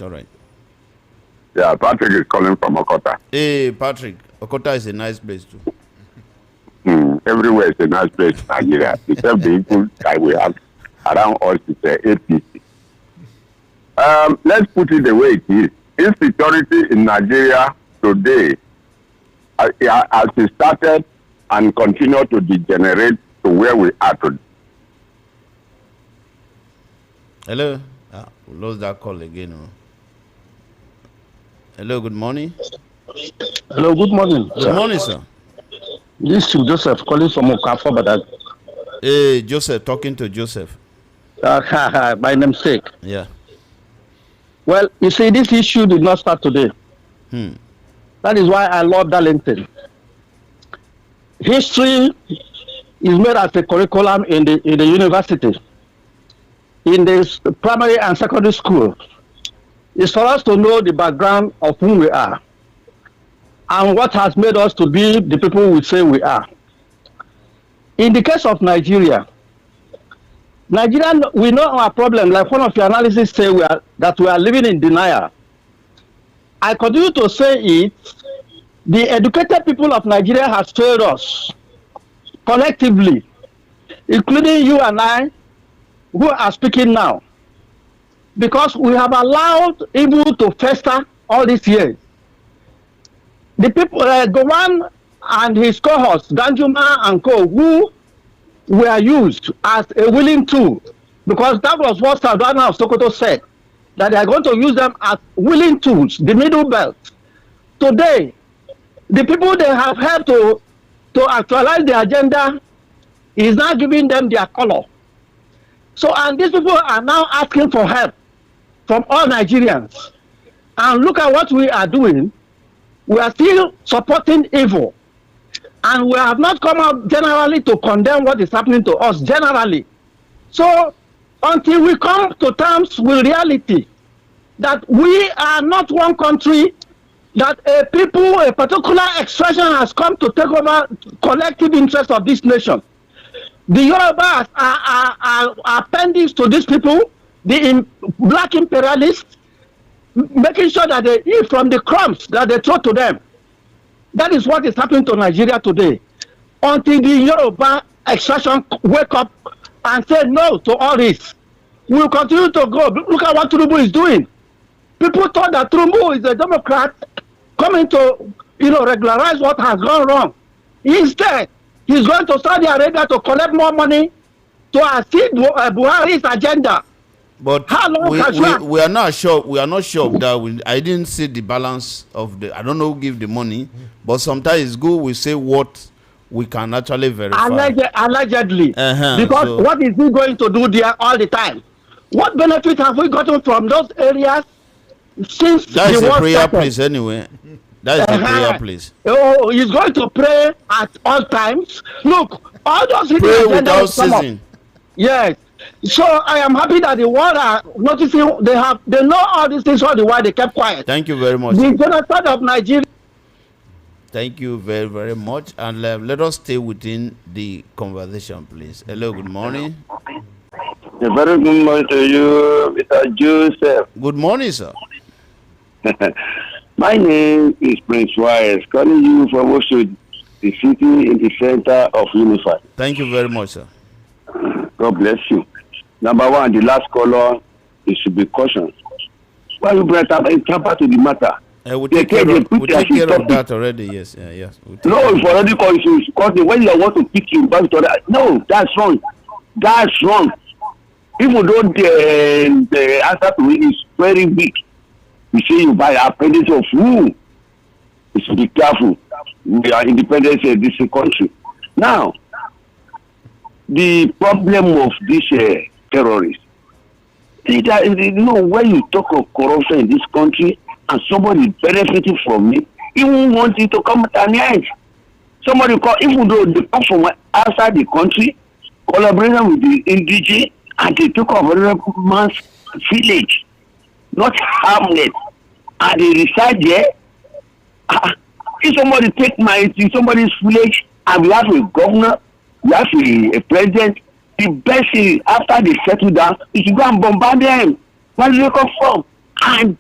Speaker 8: Yeah, Patrick is calling from Okota.
Speaker 1: Hey, Patrick. Okota is a nice place too.
Speaker 8: Everywhere is a nice place in Nigeria. Except the people that we have around us is APC. Let's put it the way it is. Insecurity in Nigeria today, as it started and continue to degenerate to where we are today.
Speaker 1: Hello? We lost that call again. Hello, good morning.
Speaker 10: Hello, good morning.
Speaker 1: Good morning, sir.
Speaker 10: This is Joseph calling from Okafo, but
Speaker 1: hey, Joseph, talking to Joseph.
Speaker 10: By namesake.
Speaker 1: Yeah.
Speaker 10: Well, you see, this issue did not start today. That is why I love Darlington. History is made as a curriculum in the university, in the primary and secondary school. It's for us to know the background of who we are and what has made us to be the people we say we are. In the case of Nigeria, we know our problem, like one of your analysis say that we are living in denial. I continue to say it, the educated people of Nigeria has failed us collectively, including you and I, who are speaking now, because we have allowed evil to fester all these years. The people, Gowan and his cohorts, Danjuma and co, who were used as a willing tool, because that was what Sadwana of Sokoto said, that they are going to use them as willing tools, the middle belt. Today, the people they have helped to actualize the agenda is now giving them their color. So, and these people are now asking for help from all Nigerians. And look at what we are doing. We are still supporting evil. And we have not come out generally to condemn what is happening to us generally. So until we come to terms with reality that we are not one country, that a people, a particular expression has come to take over collective interest of this nation. The Yorubas are appendix to these people, the black imperialists, making sure that they eat from the crumbs that they throw to them. That is what is happening to Nigeria today. Until the Yoruba extraction wake up and say no to all this, we will continue to go. Look at what Tinubu is doing. People thought that Tinubu is a Democrat coming to, regularize what has gone wrong. Instead, he's going to Saudi Arabia to collect more money to assist Buhari's agenda.
Speaker 1: But we are not sure. We are not sure of that. I didn't see the balance of the. I don't know who give the money, but sometimes it's good we say what we can actually verify.
Speaker 10: Allegedly, because what is he going to do there all the time? What benefit have we gotten from those areas since
Speaker 1: that is a prayer place anyway? That is a prayer place.
Speaker 10: Oh, he's going to pray at all times. Look, all those
Speaker 1: pray without ceasing.
Speaker 10: Yes. So I am happy that the world are noticing. They know all these things all the while they kept quiet.
Speaker 1: Thank you very much.
Speaker 10: The genocide of Nigeria.
Speaker 1: Thank you very, very much. And let us stay within the conversation, please. Hello, good morning.
Speaker 11: A very good morning to you, Mr. Joseph.
Speaker 1: Good morning, sir.
Speaker 11: My name is Prince Wise, calling you from Oshodi, the city in the center of Unified.
Speaker 1: Thank you very much, sir.
Speaker 11: God bless you. Number one, the last caller, it should be caution. Why you bring tamper to the matter?
Speaker 1: We'll take care of that already. Yes, yes.
Speaker 11: No, if already because when you want to pick you back to that, no, that's wrong. That's wrong. Even though the answer to it is very weak, you say you buy appendix of who? You should be careful. We are independent in this country. Now, the problem of these terrorists, when you talk of corruption in this country and somebody benefiting from it, even want it to come at an end. Somebody call, even though they come from outside the country, collaborating with the indigenous, and they took over a man's village, not hamlet, and they reside there. If somebody take somebody's village, and we have a governor, we have a president, the best thing after they settle down is to go and bombard them. Where do they come from? And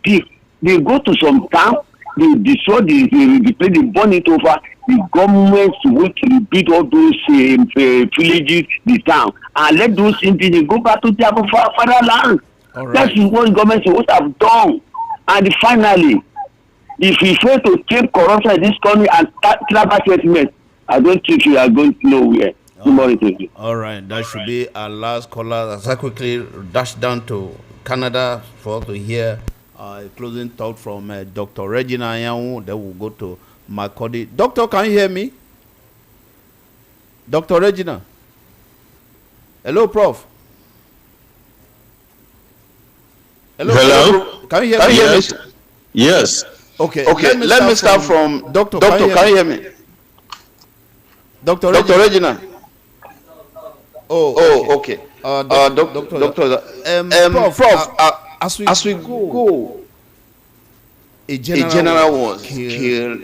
Speaker 11: they go to some town, they destroy the place, they burn it over. The government will to rebuild all those villages, the town, and let those indigenous go back to their fatherland. Right. That's what government would have done. And finally, if we fail to take corruption in this country and clever settlement, I don't think we are going nowhere.
Speaker 1: All right, that should be our last caller. As I quickly dash down to Canada for us to hear a closing thought from Dr. Regina Ayawu. Then we'll go to Makodi. Doctor, can you hear me? Dr. Regina. Hello, Prof.
Speaker 12: Hello.
Speaker 1: Can you hear me?
Speaker 12: Yes.
Speaker 1: Okay.
Speaker 5: Let me start from
Speaker 1: Doctor.
Speaker 5: Can you hear me?
Speaker 1: Dr.
Speaker 5: Regina. Okay.
Speaker 1: Doctor.
Speaker 5: Prof. As we go,
Speaker 1: a general was killed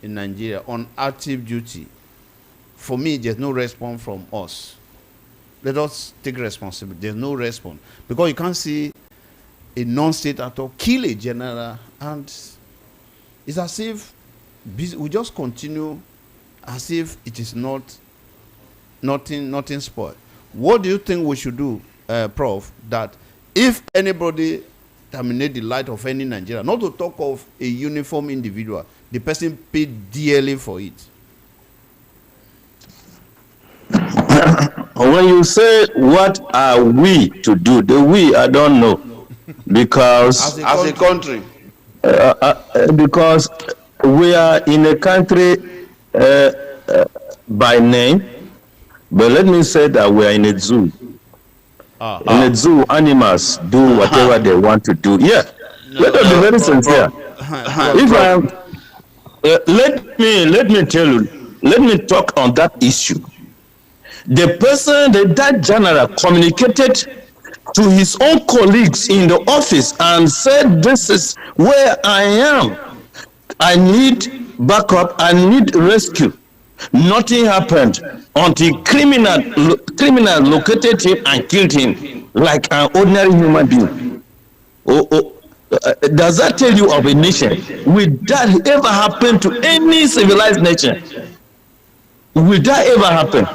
Speaker 1: in Nigeria on active duty. For me, there's no response from us. Let us take responsibility. There's no response because you can't see a non-state actor kill a general, and it's as if we just continue as if it is nothing spoiled. What do you think we should do, Prof, that if anybody terminate the light of any Nigerian, not to talk of a uniform individual, the person paid dearly for it?
Speaker 12: When you say what are we to do, I don't know, because
Speaker 5: as a country,
Speaker 12: because we are in a country by name, but let me say that we are in a zoo. In a zoo, animals do whatever they want to do. Yeah, let us be very sincere. If let me tell you, let me talk on that issue. The person, that general, communicated to his own colleagues in the office and said, "This is where I am. I need backup. I need rescue." Nothing happened until criminal located him and killed him like an ordinary human being. Does that tell you of a nation? Will that ever happen to any civilized nation? Will that ever happen?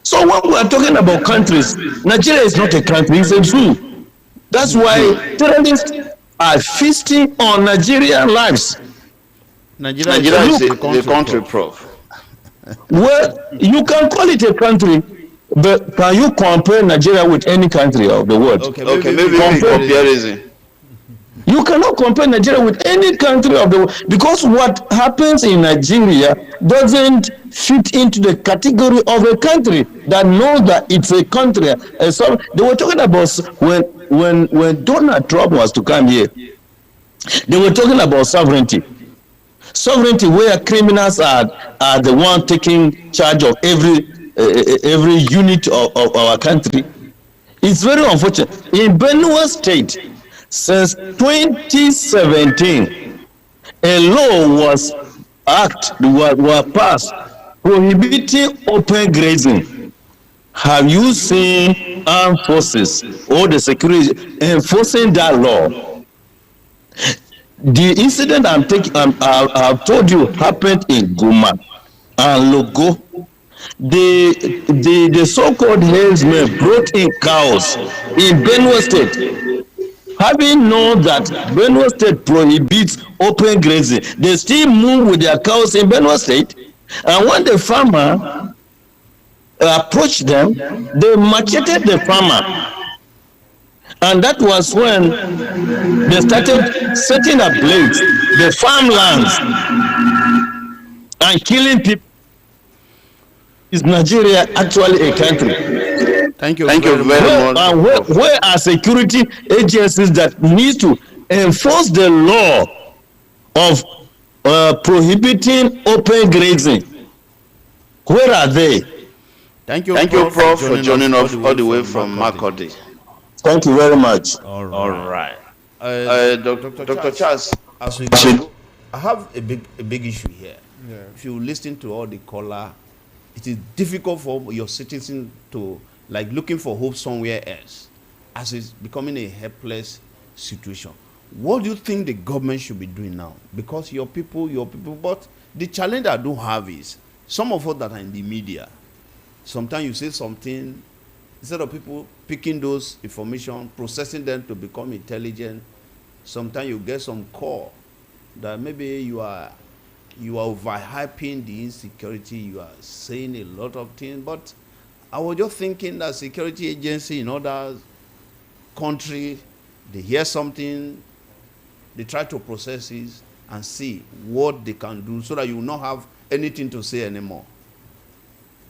Speaker 12: So when we are talking about countries, Nigeria is not a country, it's a zoo. That's why terrorists are feasting on Nigerian lives.
Speaker 5: Nigeria is a country, Prof.
Speaker 12: Well, you can call it a country, but can you compare Nigeria with any country of the world?
Speaker 5: Okay, maybe comparison.
Speaker 12: You cannot compare Nigeria with any country of the world, because what happens in Nigeria doesn't fit into the category of a country that knows that it's a country. So they were talking about when Donald Trump was to come here, they were talking about sovereignty. Sovereignty, where criminals are the one taking charge of every unit of our country. It's very unfortunate. In Benue State, since 2017, a law was passed prohibiting open grazing. Have you seen armed forces or the security enforcing that law? The incident I've told you happened in Guma and Logo. The so-called herdsmen brought in cows in Benue State. having known that Benue State prohibits open grazing, they still move with their cows in Benue State. And when the farmer approached them, they macheted the farmer. And that was when they started setting ablaze the farmlands and killing people. Is Nigeria actually a country?
Speaker 1: Thank you
Speaker 5: very
Speaker 12: much. Where are security agencies that need to enforce the law of prohibiting open grazing? Where are they?
Speaker 5: Thank you, Prof, for joining us all the way from Makurdi.
Speaker 12: Thank you very much.
Speaker 1: All
Speaker 5: right. Dr. Charles,
Speaker 1: as we go, I have a big issue here. Yeah. If you listen to all the caller, it is difficult for your citizens to like looking for hope somewhere else, as it's becoming a helpless situation. What do you think the government should be doing now? Because your people, but the challenge I do have is some of us that are in the media, sometimes you say something, instead of people picking those information, processing them to become intelligent, sometimes you get some call that maybe you are overhyping the insecurity, you are saying a lot of things. But I was just thinking that security agency in other country, they hear something, they try to process it and see what they can do so that you will not have anything to say anymore.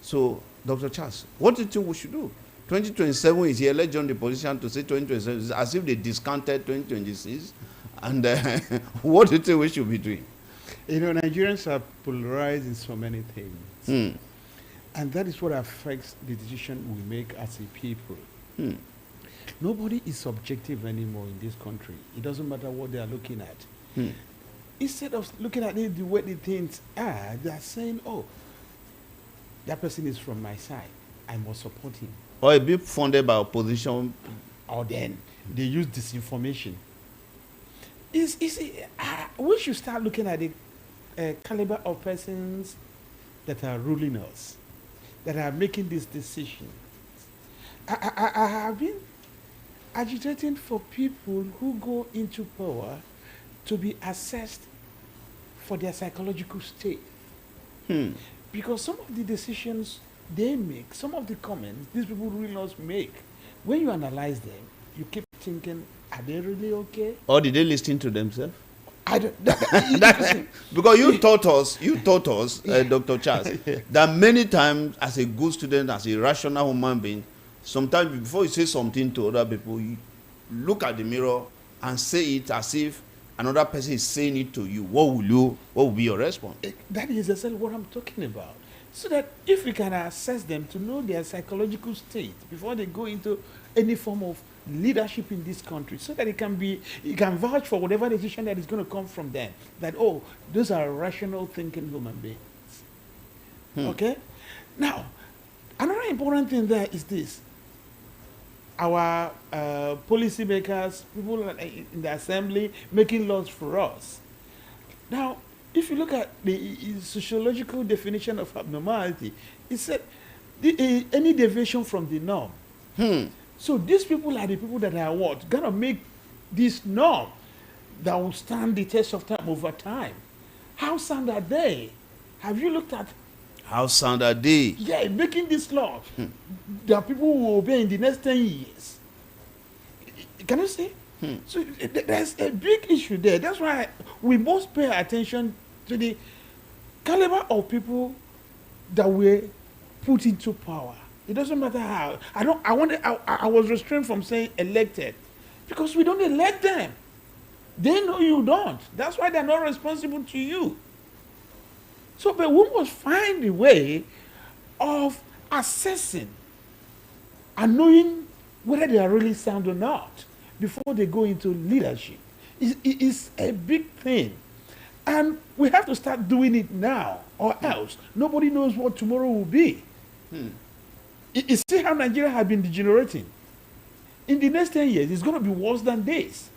Speaker 1: So, Dr. Charles, what do you think we should do? 2027 is here. Let's join the position to say 2027 is as if they discounted 2026. And what do you think we should be doing?
Speaker 2: You know, Nigerians are polarized in so many things. And that is what affects the decision we make as a people. Nobody is subjective anymore in this country. It doesn't matter what they are looking at. Instead of looking at it the way the things are, they are saying, oh, that person is from my side. I must support him.
Speaker 1: Or a bit funded by opposition.
Speaker 2: Or then they use disinformation. We should start looking at the caliber of persons that are ruling us, that are making these decisions. I have been agitating for people who go into power to be assessed for their psychological state. Because some of the decisions they make, some of the comments these people really make, when you analyze them, you keep thinking, are they really okay?
Speaker 1: Or did they listen to themselves?
Speaker 2: I don't.
Speaker 1: Because you taught us, Dr. Charles, that many times as a good student, as a rational human being, sometimes before you say something to other people, you look at the mirror and say it as if another person is saying it to you. What will be your response?
Speaker 2: That is exactly what I'm talking about. So that if we can assess them to know their psychological state before they go into any form of leadership in this country, so that it can vouch for whatever decision that is going to come from them, that, oh, those are rational thinking human beings. Okay? Now, another important thing there is this. Our policymakers, people in the assembly, making laws for us. Now, if you look at the sociological definition of abnormality, it said any deviation from the norm. So these people are the people that are what? Gonna make this norm that will stand the test of time over time. How sound are they? Have you looked at
Speaker 1: how sound are they?
Speaker 2: Yeah, making this law that people will obey in the next 10 years. Can you see? So there's a big issue there. That's why we must pay attention to the caliber of people that were put into power. It doesn't matter how. I was restrained from saying elected because we don't elect them. They know you don't. That's why they're not responsible to you. So, but we must find a way of assessing and knowing whether they are really sound or not before they go into leadership. It's a big thing. And we have to start doing it now, or else nobody knows what tomorrow will be. You see how Nigeria has been degenerating. In the next 10 years, it's going to be worse than this.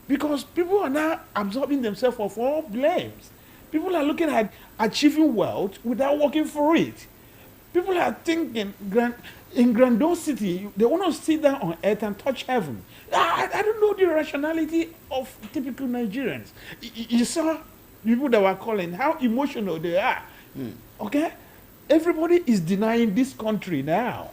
Speaker 2: Because people are now absorbing themselves of all blames. People are looking at achieving wealth without working for it. People are thinking in grandiosity, they want to sit down on earth and touch heaven. I don't know the rationality of typical Nigerians. You saw people that were calling, how emotional they are. Okay? Everybody is denying this country now.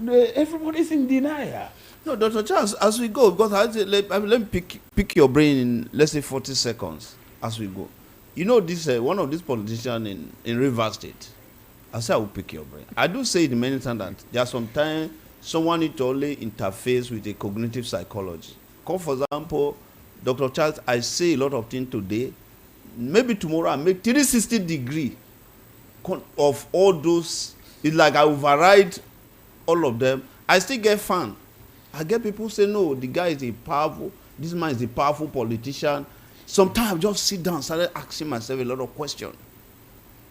Speaker 2: Everybody's in denial.
Speaker 1: No, Dr. Charles, as we go, because let me pick your brain in, let's say, 40 seconds as we go. You know, this one of these politicians in Rivers State, I say I will pick your brain. I do say it many times that there are sometimes someone needs to only interface with a cognitive psychology. Come, for example, Dr. Charles, I say a lot of things today. Maybe tomorrow I make 360 degree of all those. It's like I override all of them. I still get fun. I get people say, no, the guy is this man is a powerful politician. Sometimes I just sit down and started asking myself a lot of questions.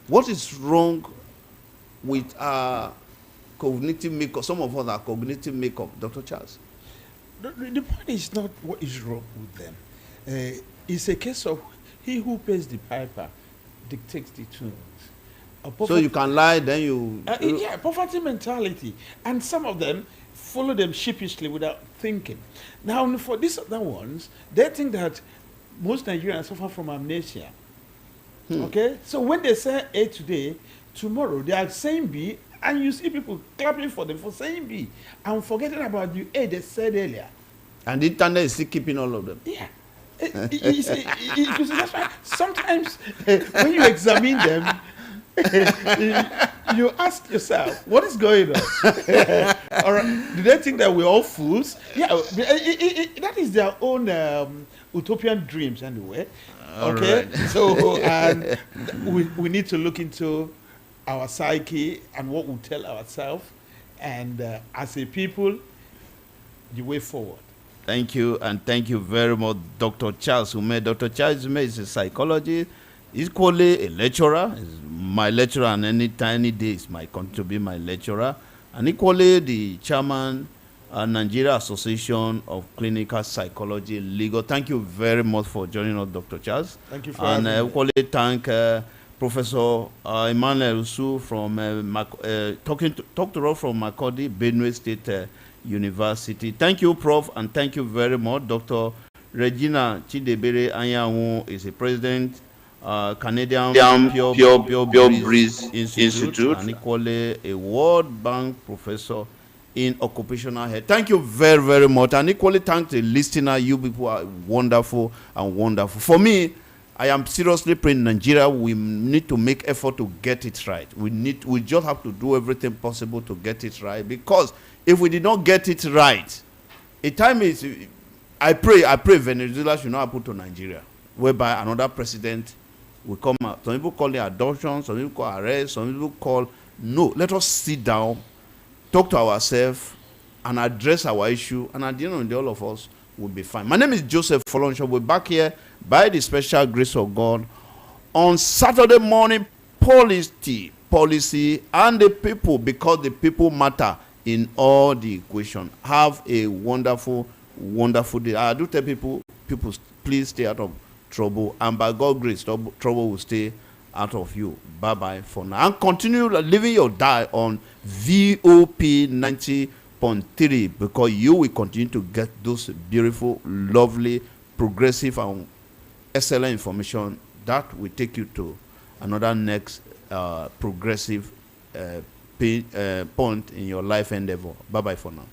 Speaker 1: What is wrong with our cognitive makeup? Some of us are cognitive makeup, Dr. Charles.
Speaker 2: The point is not what is wrong with them. It's a case of he who pays the piper dictates the tunes.
Speaker 1: So you can lie, then you...
Speaker 2: yeah, poverty mentality. And some of them follow them sheepishly without thinking. Now, for these other ones, they think that most Nigerians suffer from amnesia. Okay? So when they say A today, tomorrow they are saying B, and you see people clapping for them for saying B, and forgetting about the A they said earlier.
Speaker 1: And the internet is still keeping all of them.
Speaker 2: Yeah. That's why sometimes when you examine them, you ask yourself, what is going on? All right. Do they think that we're all fools? Yeah, that is their own utopian dreams anyway. Okay, right. So and we need to look into our psyche and what we tell ourselves, and as a people, the way forward.
Speaker 1: Thank you, and thank you very much, Dr. Charles Ume. Dr. Charles Ume is a psychologist, equally a lecturer. He's my lecturer, and any day is to be my lecturer, and equally the chairman Nigeria Association of Clinical Psychology Legal. Thank you very much for joining us, Dr. Charles.
Speaker 2: Thank you for having me.
Speaker 1: Equally thank Professor Emmanuel Usu from talk to us from Makurdi, Benue State University. Thank you, Prof, and thank you very much. Dr. Regina Chidebere Anyanwu is a president, Canadian Pure Breeze Institute, and equally a World Bank professor in occupational health. Thank you very, very much. And equally thank the listener. You people are wonderful and wonderful. For me, I am seriously praying Nigeria, we need to make effort to get it right. We just have to do everything possible to get it right, because if we did not get it right, a time is, I pray Venezuela should not happen to Nigeria, whereby another president will come out. Some people call it adoption, some people call arrest, some people call, no, let us sit down, talk to ourselves, and address our issue, and at the end of the day, all of us will be fine. My name is Joseph Folonsho. We're back here by the special grace of God on Saturday morning. Policy, and the people, because the people matter in all the equation. Have a wonderful, wonderful day. I do tell people, please stay out of trouble, and by God's grace, trouble will stay out of you. Bye-bye for now. And continue living your diet on VOP 90.3, because you will continue to get those beautiful, lovely, progressive, and excellent information that will take you to another next progressive point in your life endeavor. Bye-bye for now.